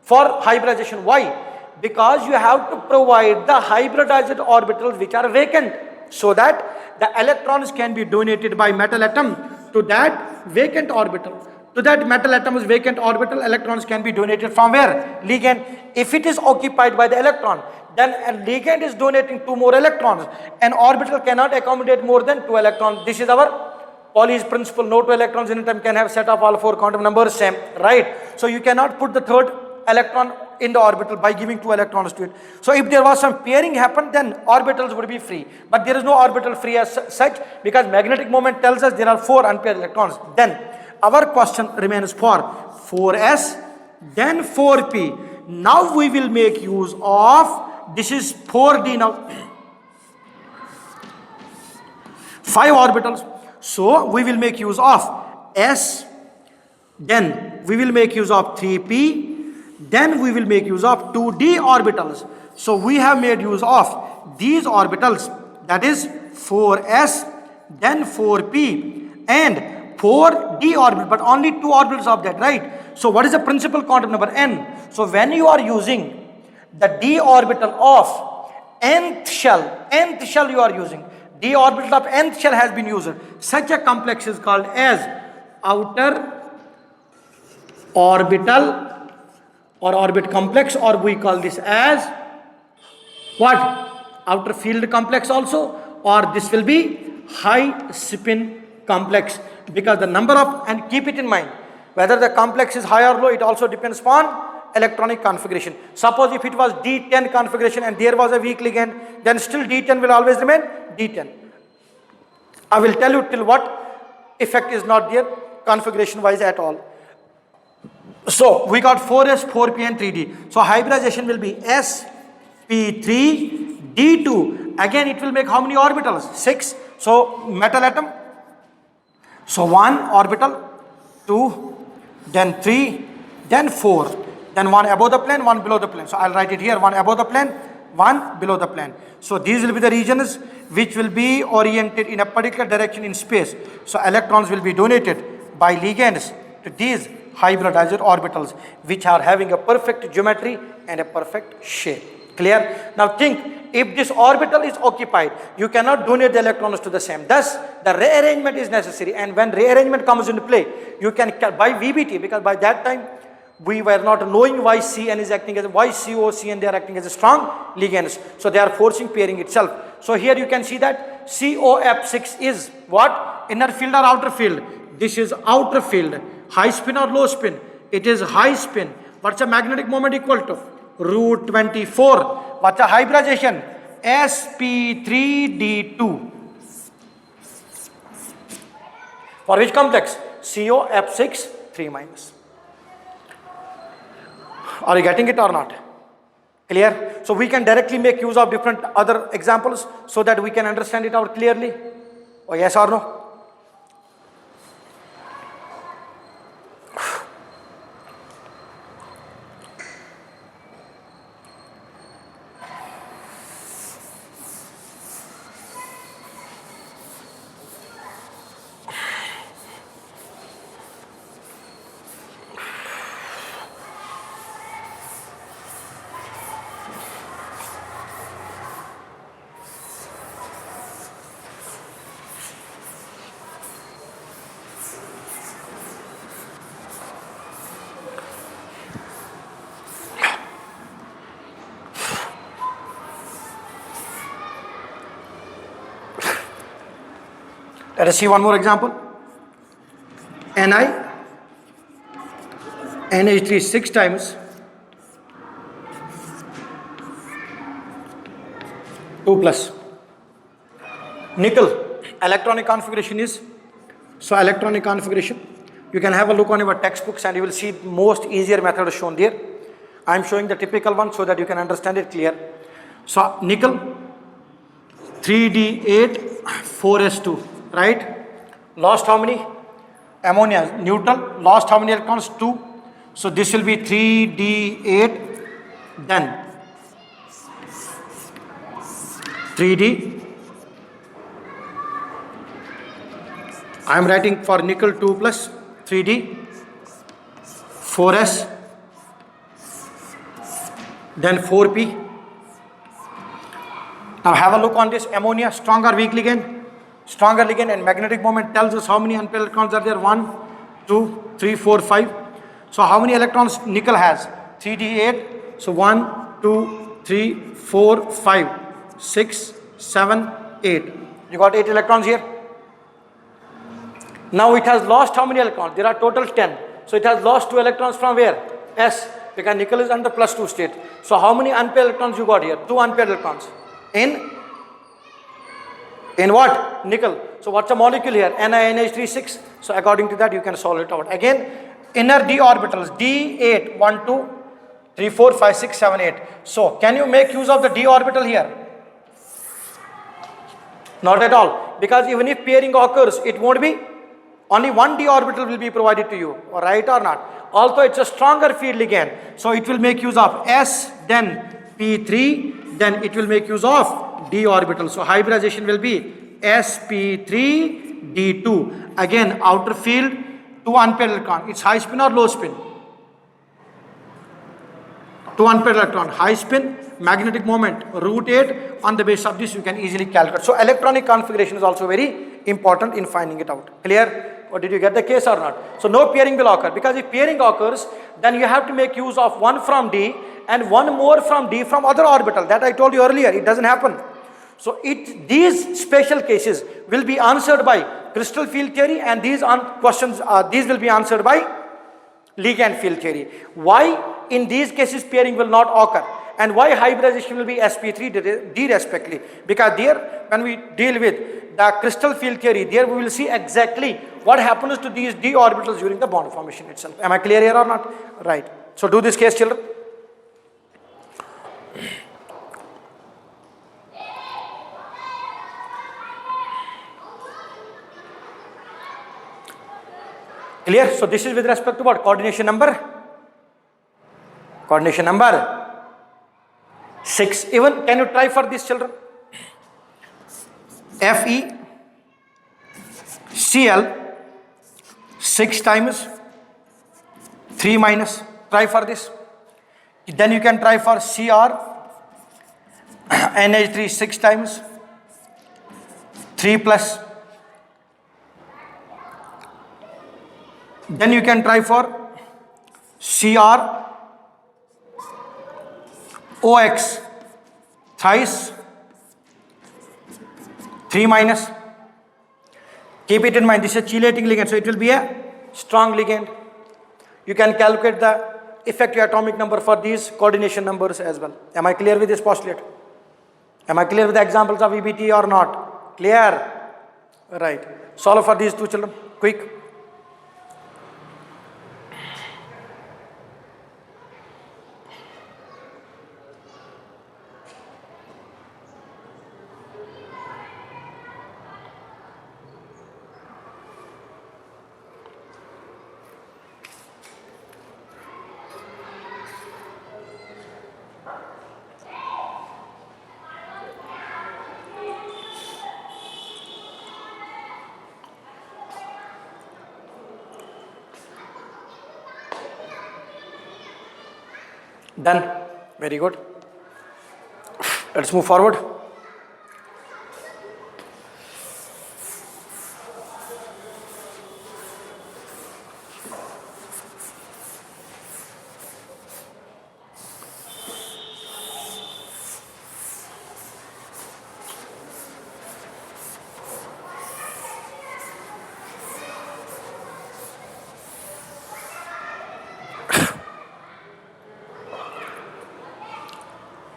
for hybridization. Why? Because you have to provide the hybridized orbitals which are vacant, so that the electrons can be donated by metal atom to that vacant orbital. To that metal atom's vacant orbital, electrons can be donated from where? Ligand. If it is occupied by the electron, then a ligand is donating 2 more electrons. An orbital cannot accommodate more than 2 electrons. This is our Pauli's principle. No 2 electrons in atom can have set of all 4 quantum numbers same, right? So you cannot put the 3rd electron in the orbital by giving 2 electrons to it. So if there was some pairing happened, then orbitals would be free. But there is no orbital free as such because magnetic moment tells us there are 4 unpaired electrons. Then our question remains for 4s, then 4p. Now we will make use of, this is 4d now, 5 orbitals. So we will make use of s, then we will make use of 3p, then we will make use of 2d orbitals. So we have made use of these orbitals, that is 4s, then 4p and 4d orbital, but only 2 orbitals of that, right? So what is the principal quantum number? N. So when you are using the d orbital of nth shell you are using, d orbital of nth shell has been used. Such a complex is called as outer orbital or orbit complex, or we call this as what? Outer field complex also, or this will be high spin complex, because the number of, and keep it in mind, whether the complex is high or low, it also depends upon electronic configuration. Suppose if it was D10 configuration and there was a weak ligand, then still D10 will always remain D10. I will tell you till what effect is not there configuration wise at all. So we got 4s, 4p and 3d. So hybridization will be sp3 d2. Again it will make how many orbitals? 6. So metal atom. So 1 orbital, 2, then 3, then 4. Then 1 above the plane, 1 below the plane. So I'll write it here, 1 above the plane, 1 below the plane. So these will be the regions which will be oriented in a particular direction in space. So electrons will be donated by ligands to these hybridized orbitals which are having a perfect geometry and a perfect shape. Clear? Now think, if this orbital is occupied, you cannot donate the electrons to the same. Thus, the rearrangement is necessary. And when rearrangement comes into play, you can, by VBT, because by that time, we were not knowing why CN is acting as, why COCN, they are acting as a strong ligands. So they are forcing pairing itself. So here you can see that COF6 is what? Inner field or outer field? This is outer field. High spin or low spin? It is high spin. What's the magnetic moment equal to? Root 24. What's the hybridization? sp3d2. For which complex? COF6 3 minus. Are you getting it or not? Clear? So we can directly make use of different other examples so that we can understand it out clearly. Or yes or no? Let us see one more example. NH3 6 times 2 plus. Nickel, electronic configuration is, so electronic configuration, you can have a look on your textbooks and you will see most easier method shown there. I am showing the typical one so that you can understand it clear. So nickel, 3d8, 4s2. Right? Lost how many? Ammonia, neutral. Lost how many electrons? 2. So this will be 3d8, then 3d. I am writing for nickel 2 plus 3d, 4s, then 4p. Now have a look on this ammonia, strong or weak ligand? Stronger ligand, and magnetic moment tells us how many unpaired electrons are there. 1, 2, 3, 4, 5. So how many electrons nickel has? 3d8. So 1, 2, 3, 4, 5, 6, 7, 8. You got 8 electrons here. Now it has lost how many electrons? There are total 10. So it has lost 2 electrons from where? S, because nickel is under +2 state. So how many unpaired electrons you got here? 2 unpaired electrons. In what? Nickel. So what's the molecule here? NiNH3 6. So according to that you can solve it out. Again, inner d orbitals, d8, 1, 2, 3, 4, 5, 6, 7, 8. So can you make use of the d orbital here? Not at all. Because even if pairing occurs, it won't be, only one d orbital will be provided to you. Right or not? Also it's a stronger field ligand. So it will make use of S, then P3, then it will make use of d orbital. So hybridization will be sp3d2. Again, outer field, 2 unpaired electron. It's high spin or low spin? 2 unpaired electron. High spin, magnetic moment, √8. On the basis of this, you can easily calculate. So electronic configuration is also very important in finding it out. Clear? Or did you get the case or not? So no pairing will occur, because if pairing occurs, then you have to make use of one from D and one more from D from other orbital. That I told you earlier, it doesn't happen. So these special cases will be answered by crystal field theory, and these questions, these will be answered by ligand field theory. Why in these cases pairing will not occur, and why hybridization will be sp3d respectively? Because there, when we deal with the crystal field theory, there we will see exactly what happens to these d orbitals during the bond formation itself. Am I clear here or not? Right. So do this case, children. Clear? So this is with respect to what? Coordination number? Coordination number 6. Even, can you try for these children? FeCl 6 times 3 minus. Try for this. Then you can try for Cr NH3 6 times, 3 plus. Then you can try for CrOX thrice, 3 minus. Keep it in mind, this is a chelating ligand, so it will be a strong ligand. You can calculate the effective atomic number for these coordination numbers as well. Am I clear with this postulate? Am I clear with the examples of EBT or not? Clear? Right. Solve for these two children. Quick. Done. Very good. Let's move forward.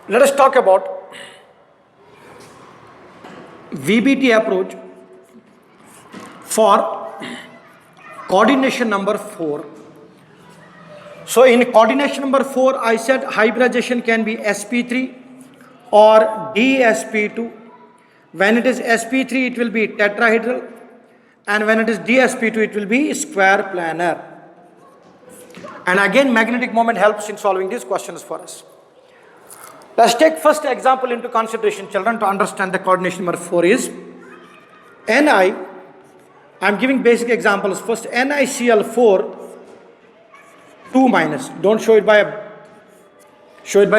Let us talk about VBT approach for coordination number 4. So in coordination number 4, I said hybridization can be sp3 or dsp2. When it is sp3, it will be tetrahedral, and when it is dsp2, it will be square planar. And again, magnetic moment helps in solving these questions for us. Let's take first example into consideration, children, to understand the coordination number 4 is Ni. I'm giving basic examples first. NiCl4 2 minus. Don't show it by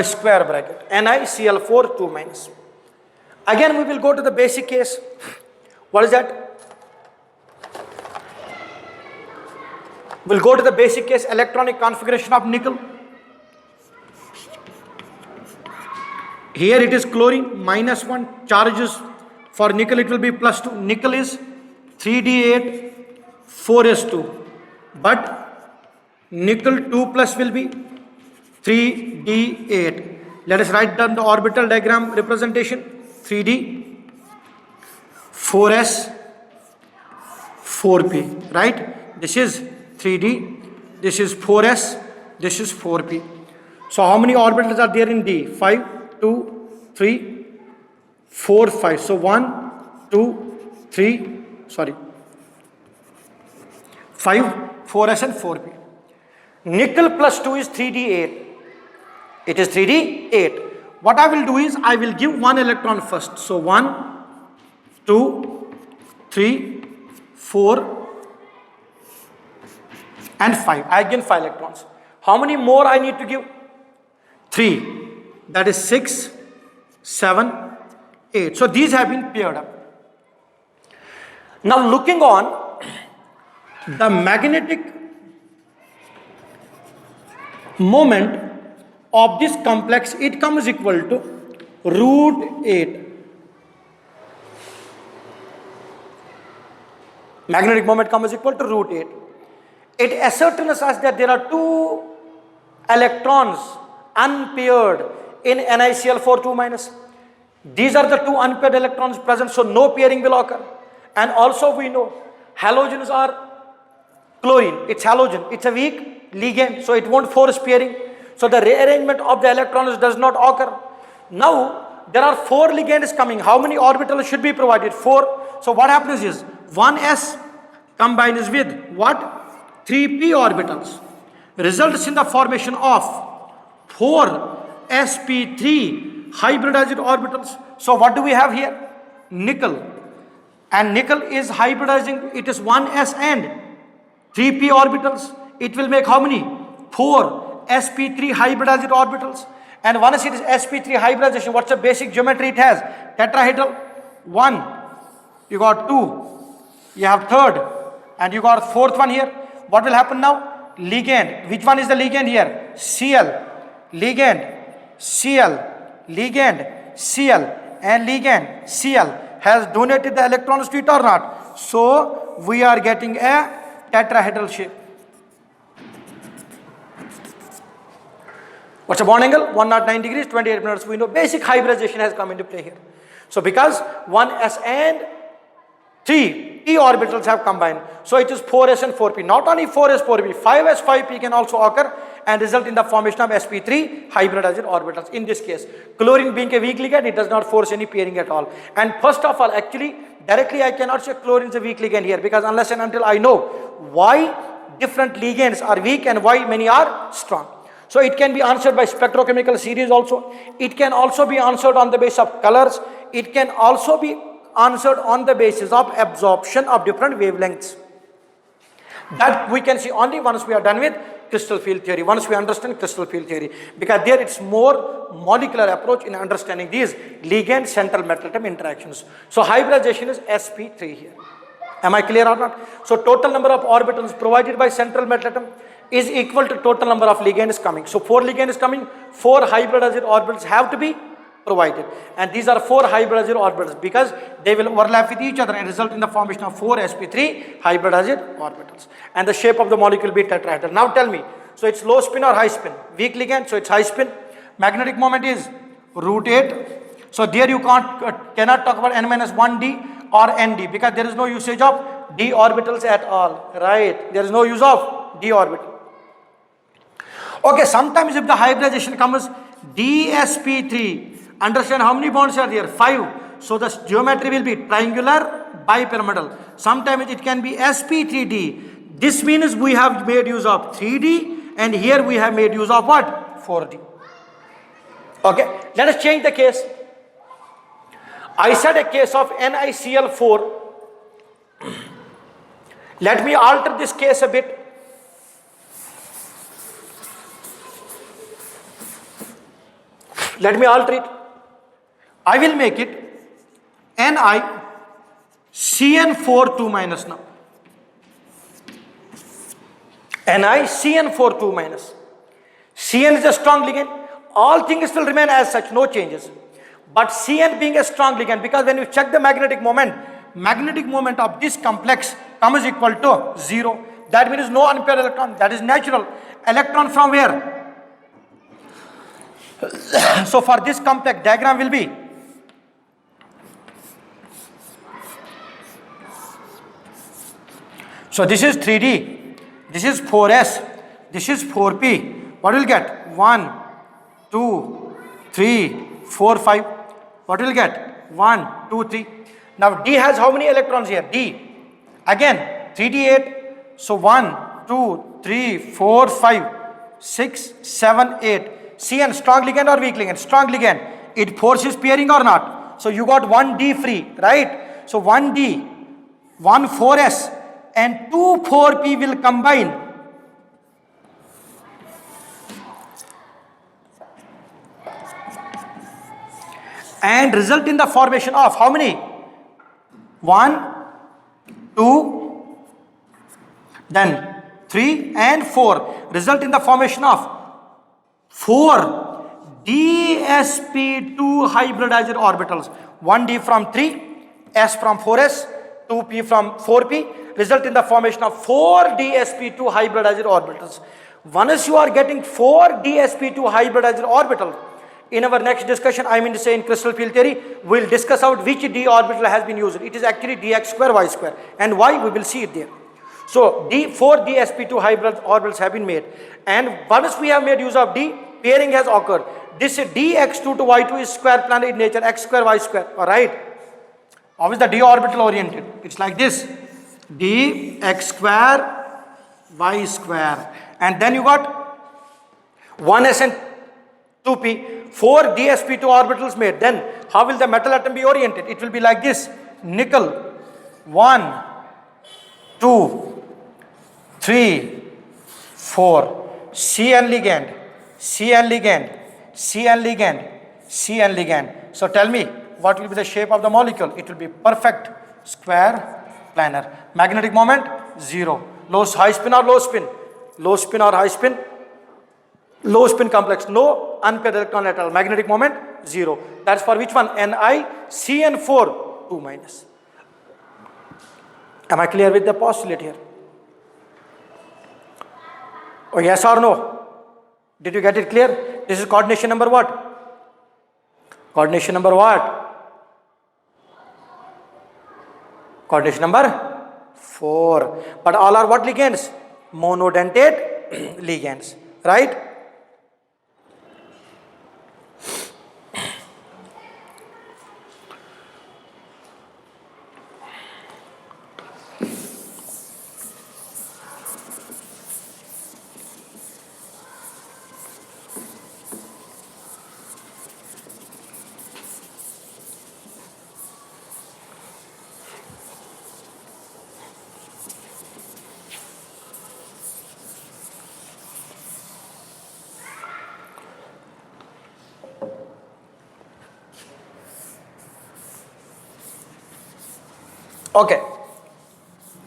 square bracket. NiCl4 2 minus. Again, we will go to the basic case. What is that? We'll go to the basic case, electronic configuration of nickel. Here it is chlorine, -1 charges. For nickel it will be +2. Nickel is 3d8, 4s2. But nickel 2 plus will be 3d8. Let us write down the orbital diagram representation. 3d, 4s, 4p. Right? This is 3d, this is 4s, this is 4p. So how many orbitals are there in D? 5, 2, 3, 4, 5. So 1, 2, 3, 5, 4s and 4p. Nickel plus 2 is 3d8. It is 3d8. What I will do is I will give one electron first. So 1, 2, 3, 4 and 5. I gain 5 electrons. How many more I need to give? 3. That is 6, 7, 8. So these have been paired up. Now looking on the magnetic moment of this complex, it comes equal to √8. Magnetic moment comes equal to √8. It ascertains us that there are 2 electrons unpaired in NiCl4 2 minus. These are the 2 unpaired electrons present, so no pairing will occur. And also we know halogens are chlorine, it's halogen, it's a weak ligand, so it won't force pairing. So the rearrangement of the electrons does not occur. Now there are 4 ligands coming. How many orbitals should be provided? 4. So what happens is 1s combines with what? 3p orbitals. Results in the formation of 4 sp3 hybridized orbitals. So what do we have here? Nickel. And nickel is hybridizing. It is 1s and 3p orbitals. It will make how many? 4 sp3 hybridized orbitals. And once it is sp3 hybridization, what's the basic geometry it has? Tetrahedral. 1, you got 2, you have third, and you got fourth one here. What will happen now? Ligand. Which one is the ligand here? Cl. Ligand, Cl, ligand, Cl, and ligand, Cl has donated the electrons to it or not? So we are getting a tetrahedral shape. What's the bond angle? 109 degrees, 28 minutes. We know basic hybridization has come into play here. So because 1s and 3 p orbitals have combined, so it is 4s and 4p. Not only 4s, 4p, 5s, 5p can also occur and result in the formation of sp3 hybridized orbitals. In this case, chlorine being a weak ligand, it does not force any pairing at all. And first of all, actually, directly I cannot say chlorine is a weak ligand here, because unless and until I know why different ligands are weak and why many are strong. So it can be answered by spectrochemical series also. It can also be answered on the basis of colors. It can also be answered on the basis of absorption of different wavelengths. That we can see only once we are done with crystal field theory, once we understand crystal field theory, because there it's more molecular approach in understanding these ligand central metal atom interactions. So hybridization is sp3 here. Am I clear or not? So total number of orbitals provided by central metal atom is equal to total number of ligands coming. So 4 ligands coming, 4 hybridized orbitals have to be provided, and these are 4 hybridized orbitals because they will overlap with each other and result in the formation of 4 sp3 hybridized orbitals, and the shape of the molecule be tetrahedral. Now tell me, so it's low spin or high spin? Weak ligand, so it's high spin. Magnetic moment is √8. So there you cannot talk about n-1d or nd, because there is no usage of d orbitals at all, right? There is no use of d orbital. Okay, sometimes if the hybridization comes dsp3, understand how many bonds are there? 5. So the geometry will be triangular bipyramidal. Sometimes it can be sp3d. This means we have made use of 3d, and here we have made use of what? 4d. Okay, let us change the case. I said a case of NiCl4. Let me alter this case a bit. Let me alter it. I will make it NiCN4 2 minus now. NiCN4 2 minus. Cn is a strong ligand. All things will remain as such, no changes. But Cn being a strong ligand, because when you check the magnetic moment of this complex comes equal to 0. That means no unpaired electron. That is natural. Electron from where? So for this complex, diagram will be so this is 3d, this is 4s, this is 4p. What will get? 1, 2, 3, 4, 5. What will get? 1, 2, 3. Now d has how many electrons here? D. Again 3d8. So 1, 2, 3, 4, 5, 6, 7, 8. Cn strong ligand or weak ligand? Strong ligand. It forces pairing or not? So you got 1d free, right? So 1d, 1 4s and 2 4p will combine. And result in the formation of how many? 1, 2, then 3 and 4. Result in the formation of 4 dsp2 hybridized orbitals. 1d from 3, s from 4s, 2p from 4p. Result in the formation of 4 dsp2 hybridized orbitals. Once you are getting 4 dsp2 hybridized orbitals, in our next discussion, I mean to say in crystal field theory, we will discuss out which d orbital has been used. It is actually dx square y square. And why? We will see it there. So 4 dsp2 hybrid orbitals have been made. And once we have made use of d, pairing has occurred. This dx2 to y2 is square planar in nature, x square y square. Alright? How is the d orbital oriented? It's like this. dx square y square. And then you got 1s and 2p. 4 dsp2 orbitals made. Then how will the metal atom be oriented? It will be like this. Nickel 1, 2, 3, 4. Cn ligand, Cn ligand, CN ligand. So tell me, what will be the shape of the molecule? It will be perfect square planar. Magnetic moment, 0. High spin or low spin? Low spin or high spin? Low spin complex, no unpaired electron at all. Magnetic moment, 0. That's for which one? Ni, CN4, 2 minus. Am I clear with the postulate here? Oh, yes or no? Did you get it clear? This is coordination number what? Coordination number what? Coordination number 4. But all are what ligands? Monodentate ligands, right? Okay,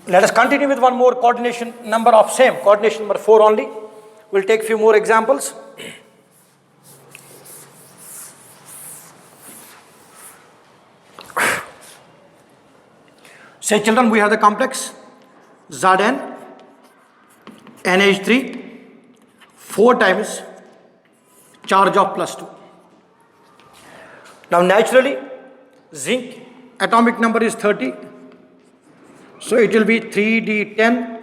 let us continue with one more coordination number of same, coordination number 4 only. We'll take few more examples. Say children, we have the complex Zn NH3 4 times charge of +2. Now naturally zinc atomic number is 30. So it will be 3D10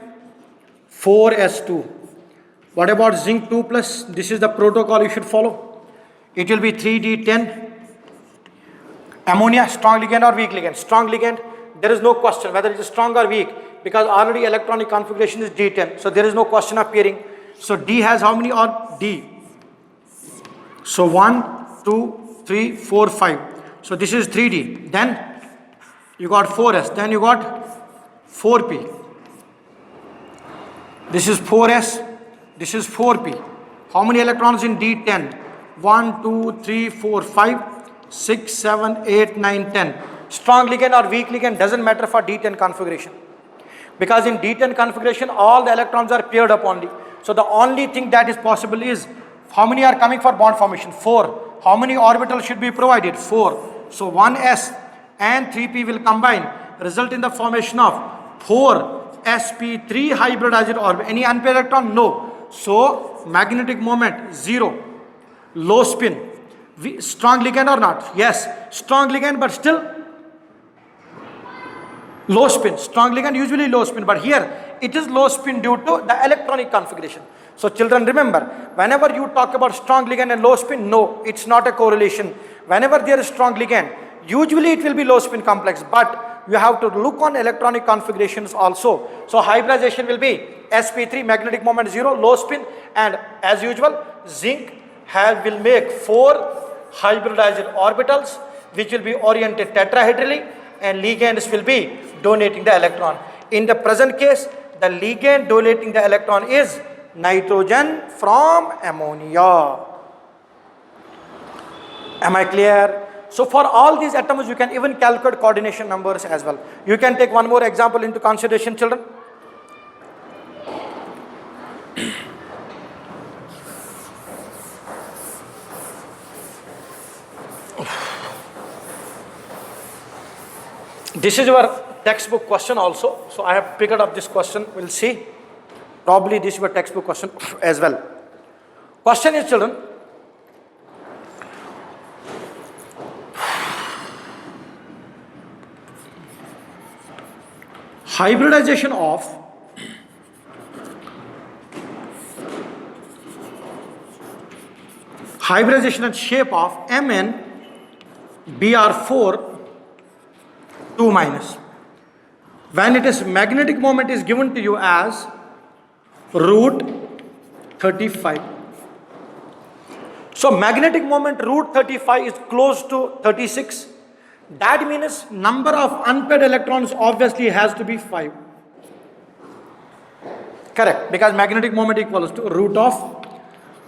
4S2. What about zinc 2 plus? This is the protocol you should follow. It will be 3D10. Ammonia, strong ligand or weak ligand? Strong ligand. There is no question whether it is strong or weak because already electronic configuration is D10. So there is no question of pairing. So D has how many or D? So 1, 2, 3, 4, 5. So this is 3D. Then you got 4S. Then you got 4p. This is 4s, this is 4p. How many electrons in D10? 1, 2, 3, 4, 5, 6, 7, 8, 9, 10. Strong ligand or weak ligand doesn't matter for D10 configuration. Because in D10 configuration, all the electrons are paired up only. So the only thing that is possible is, how many are coming for bond formation? 4. How many orbitals should be provided? 4. So 1s and 3p will combine, result in the formation of 4 sp3 hybridized orbital. Any unpaired electron? No. So magnetic moment 0. Low spin. Strong ligand or not? Yes. Strong ligand but still low spin. Strong ligand usually low spin, but here it is low spin due to the electronic configuration. So children, remember, whenever you talk about strong ligand and low spin, no, it's not a correlation. Whenever there is strong ligand, usually it will be low spin complex, but you have to look on electronic configurations also. So hybridization will be sp3, magnetic moment 0, low spin, and as usual zinc will make 4 hybridized orbitals which will be oriented tetrahedrally, and ligands will be donating the electron. In the present case, the ligand donating the electron is nitrogen from ammonia. Am I clear? So for all these atoms, you can even calculate coordination numbers as well. You can take one more example into consideration, children. This is your textbook question also. So I have picked up this question. We'll see. Probably this is your textbook question as well. Question is, children, hybridization and shape of Mn Br4 2 minus. When it is magnetic moment is given to you as root 35. So magnetic moment root 35 is close to 36. That means number of unpaired electrons obviously has to be 5. Correct, because magnetic moment equals to root of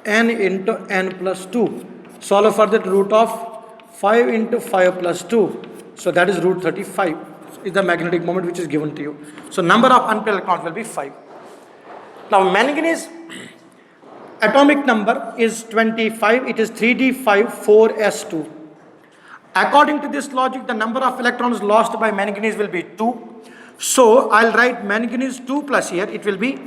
n into n plus 2. Solve for that. Root of 5 into 5 plus 2. So that is root 35 is the magnetic moment which is given to you. So number of unpaired electrons will be 5. Now manganese atomic number is 25. It is 3d54s2. According to this logic, the number of electrons lost by manganese will be 2. So I'll write manganese 2 plus here. It will be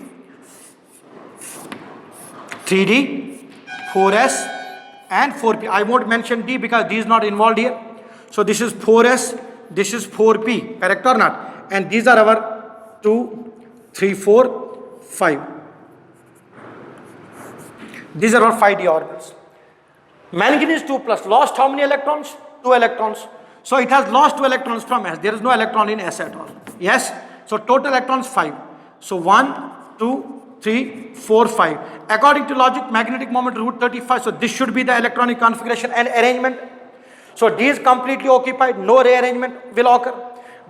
3d, 4s and 4p. I won't mention d because d is not involved here. So this is 4s, this is 4p, correct or not? And these are our 2, 3, 4, 5. These are our 5d orbitals. Manganese 2 plus lost how many electrons? 2 electrons. So it has lost 2 electrons from S. There is no electron in S at all. Yes? So total electrons 5. So 1, 2, 3, 4, 5. According to logic, magnetic moment root 35. So this should be the electronic configuration and arrangement. So D is completely occupied. No rearrangement will occur.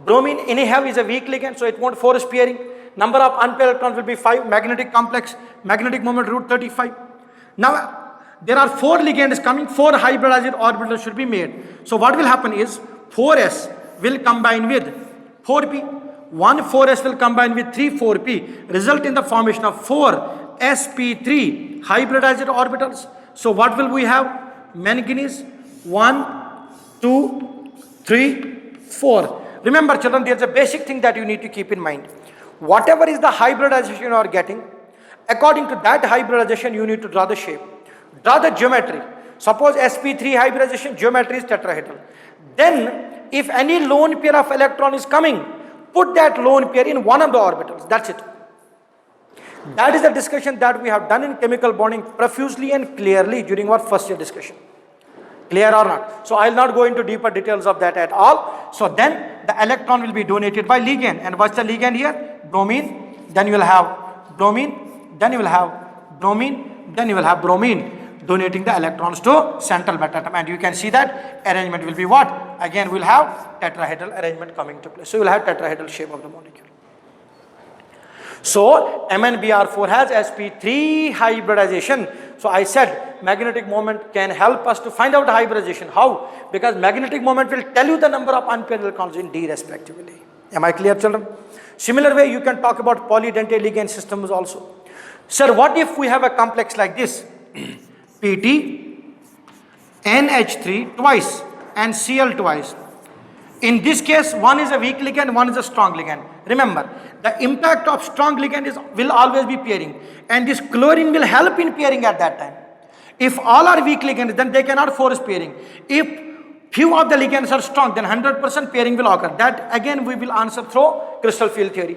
Bromine anyhow is a weak ligand, so it won't force pairing. Number of unpaired electrons will be 5. Magnetic complex. Magnetic moment root 35. Now there are 4 ligands coming. 4 hybridized orbitals should be made. So what will happen is 4s will combine with 4p. 1 4s will combine with 3 4p, result in the formation of 4 sp3 hybridized orbitals. So what will we have? Manganese 1, 2, 3, 4. Remember children, there's a basic thing that you need to keep in mind. Whatever is the hybridization you are getting, according to that hybridization you need to draw the shape. Draw the geometry. Suppose sp3 hybridization, geometry is tetrahedral. Then if any lone pair of electron is coming, put that lone pair in one of the orbitals. That's it. That is the discussion that we have done in chemical bonding profusely and clearly during our first year discussion. Clear or not? So I will not go into deeper details of that at all. So then the electron will be donated by ligand. And what's the ligand here? Bromine. Then you will have bromine. Then you will have bromine. Then you will have bromine. Donating the electrons to central beta atom, and you can see that arrangement will be what? Again we will have tetrahedral arrangement coming to place. So you will have tetrahedral shape of the molecule. So MnBr4 has sp3 hybridization. So I said magnetic moment can help us to find out hybridization. How? Because magnetic moment will tell you the number of unpaired electrons in D respectively. Am I clear children? Similar way you can talk about polydentate ligand systems also. Sir, what if we have a complex like this? Pt, NH3 twice and Cl twice. In this case, one is a weak ligand, one is a strong ligand. Remember, the impact of strong ligand will always be pairing, and this chlorine will help in pairing at that time. If all are weak ligands, then they cannot force pairing. If few of the ligands are strong, then 100% pairing will occur. That again we will answer through crystal field theory.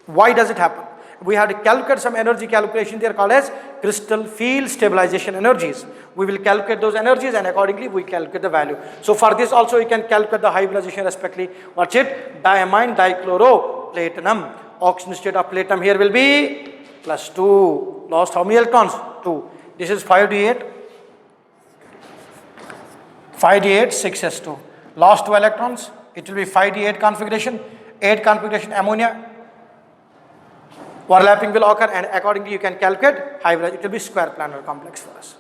Why does it happen? We have to calculate some energy calculation there called as crystal field stabilization energies. We will calculate those energies and accordingly we calculate the value. So for this also we can calculate the hybridization respectively. What's it? Diamine dichloroplatinum. Oxidation state of platinum here will be plus 2. Lost how many electrons? 2. This is 5d8. 5d8, 6s2. Lost 2 electrons. It will be 5d8 configuration. 8 configuration ammonia. Overlapping will occur and accordingly you can calculate hybrid. It will be square planar complex for us.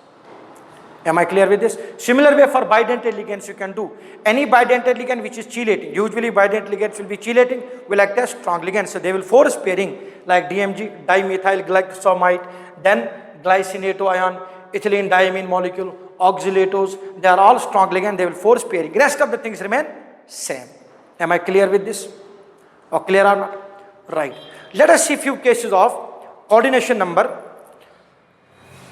Am I clear with this? Similar way for bidentate ligands you can do. Any bidentate ligand which is chelating, usually bidentate ligands will be chelating, will act as strong ligands. So they will force pairing like DMG, dimethyl glycoside, then glycinato ion, ethylene diamine molecule, oxalatos. They are all strong ligands. They will force pairing. Rest of the things remain same. Am I clear with this? Or clear or not? Right. Let us see few cases of coordination number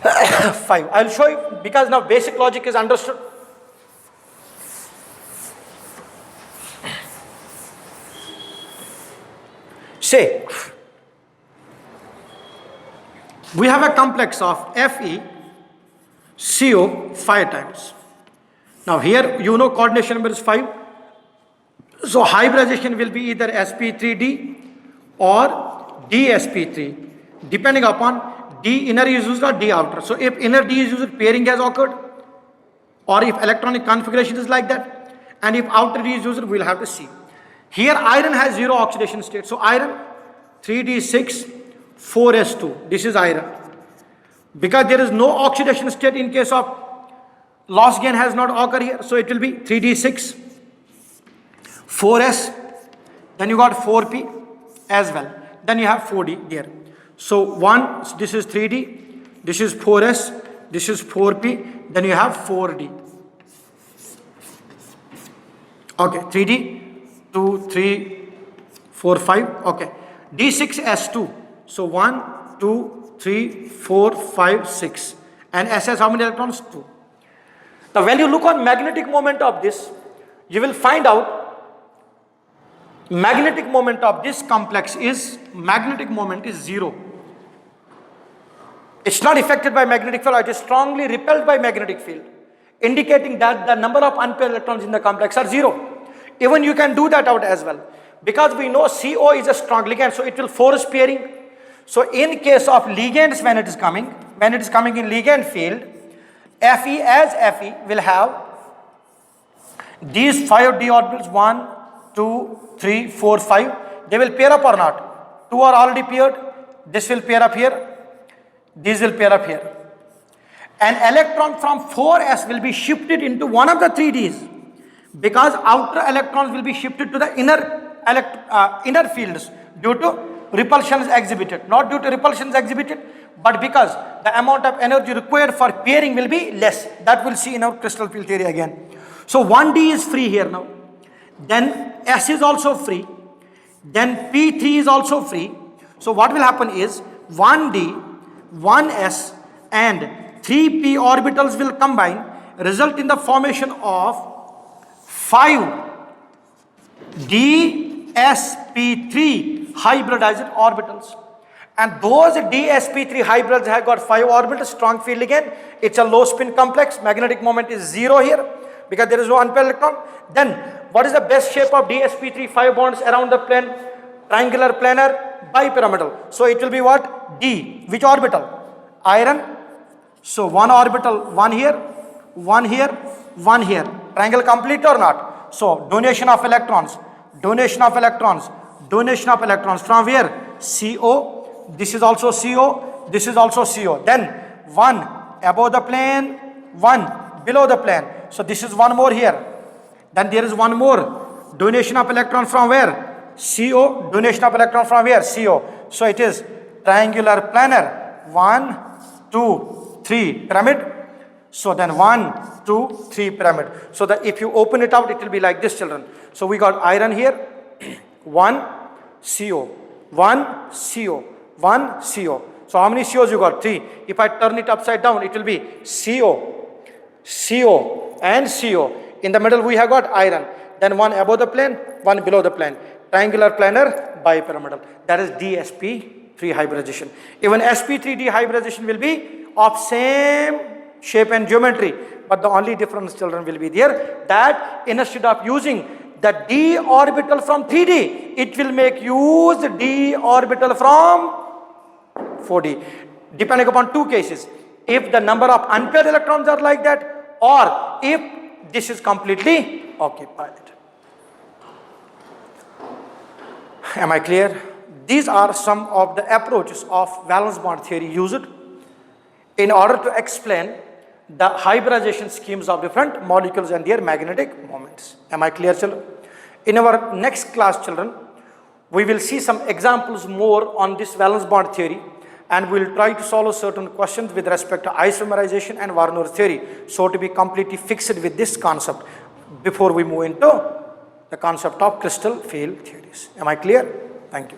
5. I will show you because now basic logic is understood. Say, we have a complex of FeCO 5 times. Now here you know coordination number is 5. So hybridization will be either sp3d or dsp3 depending upon d inner is used or d outer. So if inner d is used, pairing has occurred, or if electronic configuration is like that, and if outer d is used, we will have to see. Here iron has 0 oxidation state. So iron 3d6 4s2. This is iron. Because there is no oxidation state in case of Loss gain has not occurred here, so it will be 3d6, 4s, then you got 4p as well. Then you have 4d there. So 1, this is 3d, this is 4s, this is 4p, then you have 4d. Okay, 3d, 2, 3, 4, 5, okay. d6s2, so 1, 2, 3, 4, 5, 6. And s has how many electrons? 2. Now when you look on magnetic moment of this, you will find out magnetic moment of this complex is, magnetic moment is 0. It's not affected by magnetic field, it is strongly repelled by magnetic field, indicating that the number of unpaired electrons in the complex are 0. Even you can do that out as well, because we know CO is a strong ligand, so it will force pairing. So in case of ligands, when it is coming in ligand field, Fe as Fe will have these 5 d orbitals, 1, 2, 3, 4, 5. They will pair up or not? 2 are already paired. This will pair up here. These will pair up here. An electron from 4s will be shifted into one of the 3ds, because outer electrons will be shifted to the inner fields due to repulsions exhibited. Not due to repulsions exhibited, but because the amount of energy required for pairing will be less. That we'll see in our crystal field theory again. So 1d is free here now. Then S is also free. Then P3 is also free. So what will happen is 1d, 1s and 3p orbitals will combine, result in the formation of 5 dsp3 hybridized orbitals. And those dsp3 hybrids have got 5 orbitals, strong field again. It's a low spin complex. Magnetic moment is 0 here, because there is no unpaired electron. Then what is the best shape of dsp3 5 bonds around the plane? Triangular, planar, bipyramidal. So it will be what? D. Which orbital? Iron. So one orbital, one here, one here, one here. Triangle complete or not? So donation of electrons, donation of electrons, donation of electrons from where? CO. This is also CO. This is also CO. Then one above the plane, one below the plane. So this is one more here. Then there is one more. Donation of electron from where? CO. Donation of electron from where? CO. So it is triangular planar. 1, 2, 3 pyramid. So then 1, 2, 3 pyramid. So that if you open it out, it will be like this, children. So we got iron here. 1 CO. 1 CO. 1 CO. So how many COs you got? 3. If I turn it upside down, it will be CO, CO and CO. In the middle we have got iron. Then one above the plane, one below the plane. Triangular, planar, bipyramidal. That is dsp3 hybridization. Even sp3d hybridization will be of same shape and geometry. But the only difference, children, will be there, that instead of using the d orbital from 3d, it will make use the d orbital from 4d, depending upon two cases. If the number of unpaired electrons are like that, or if this is completely occupied. Am I clear? These are some of the approaches of valence bond theory used in order to explain the hybridization schemes of different molecules and their magnetic moments. Am I clear, children? In our next class, children, we will see some examples more on this valence bond theory, and we will try to solve certain questions with respect to isomerization and Warner theory, so to be completely fixed with this concept before we move into the concept of crystal field theories. Am I clear? Thank you.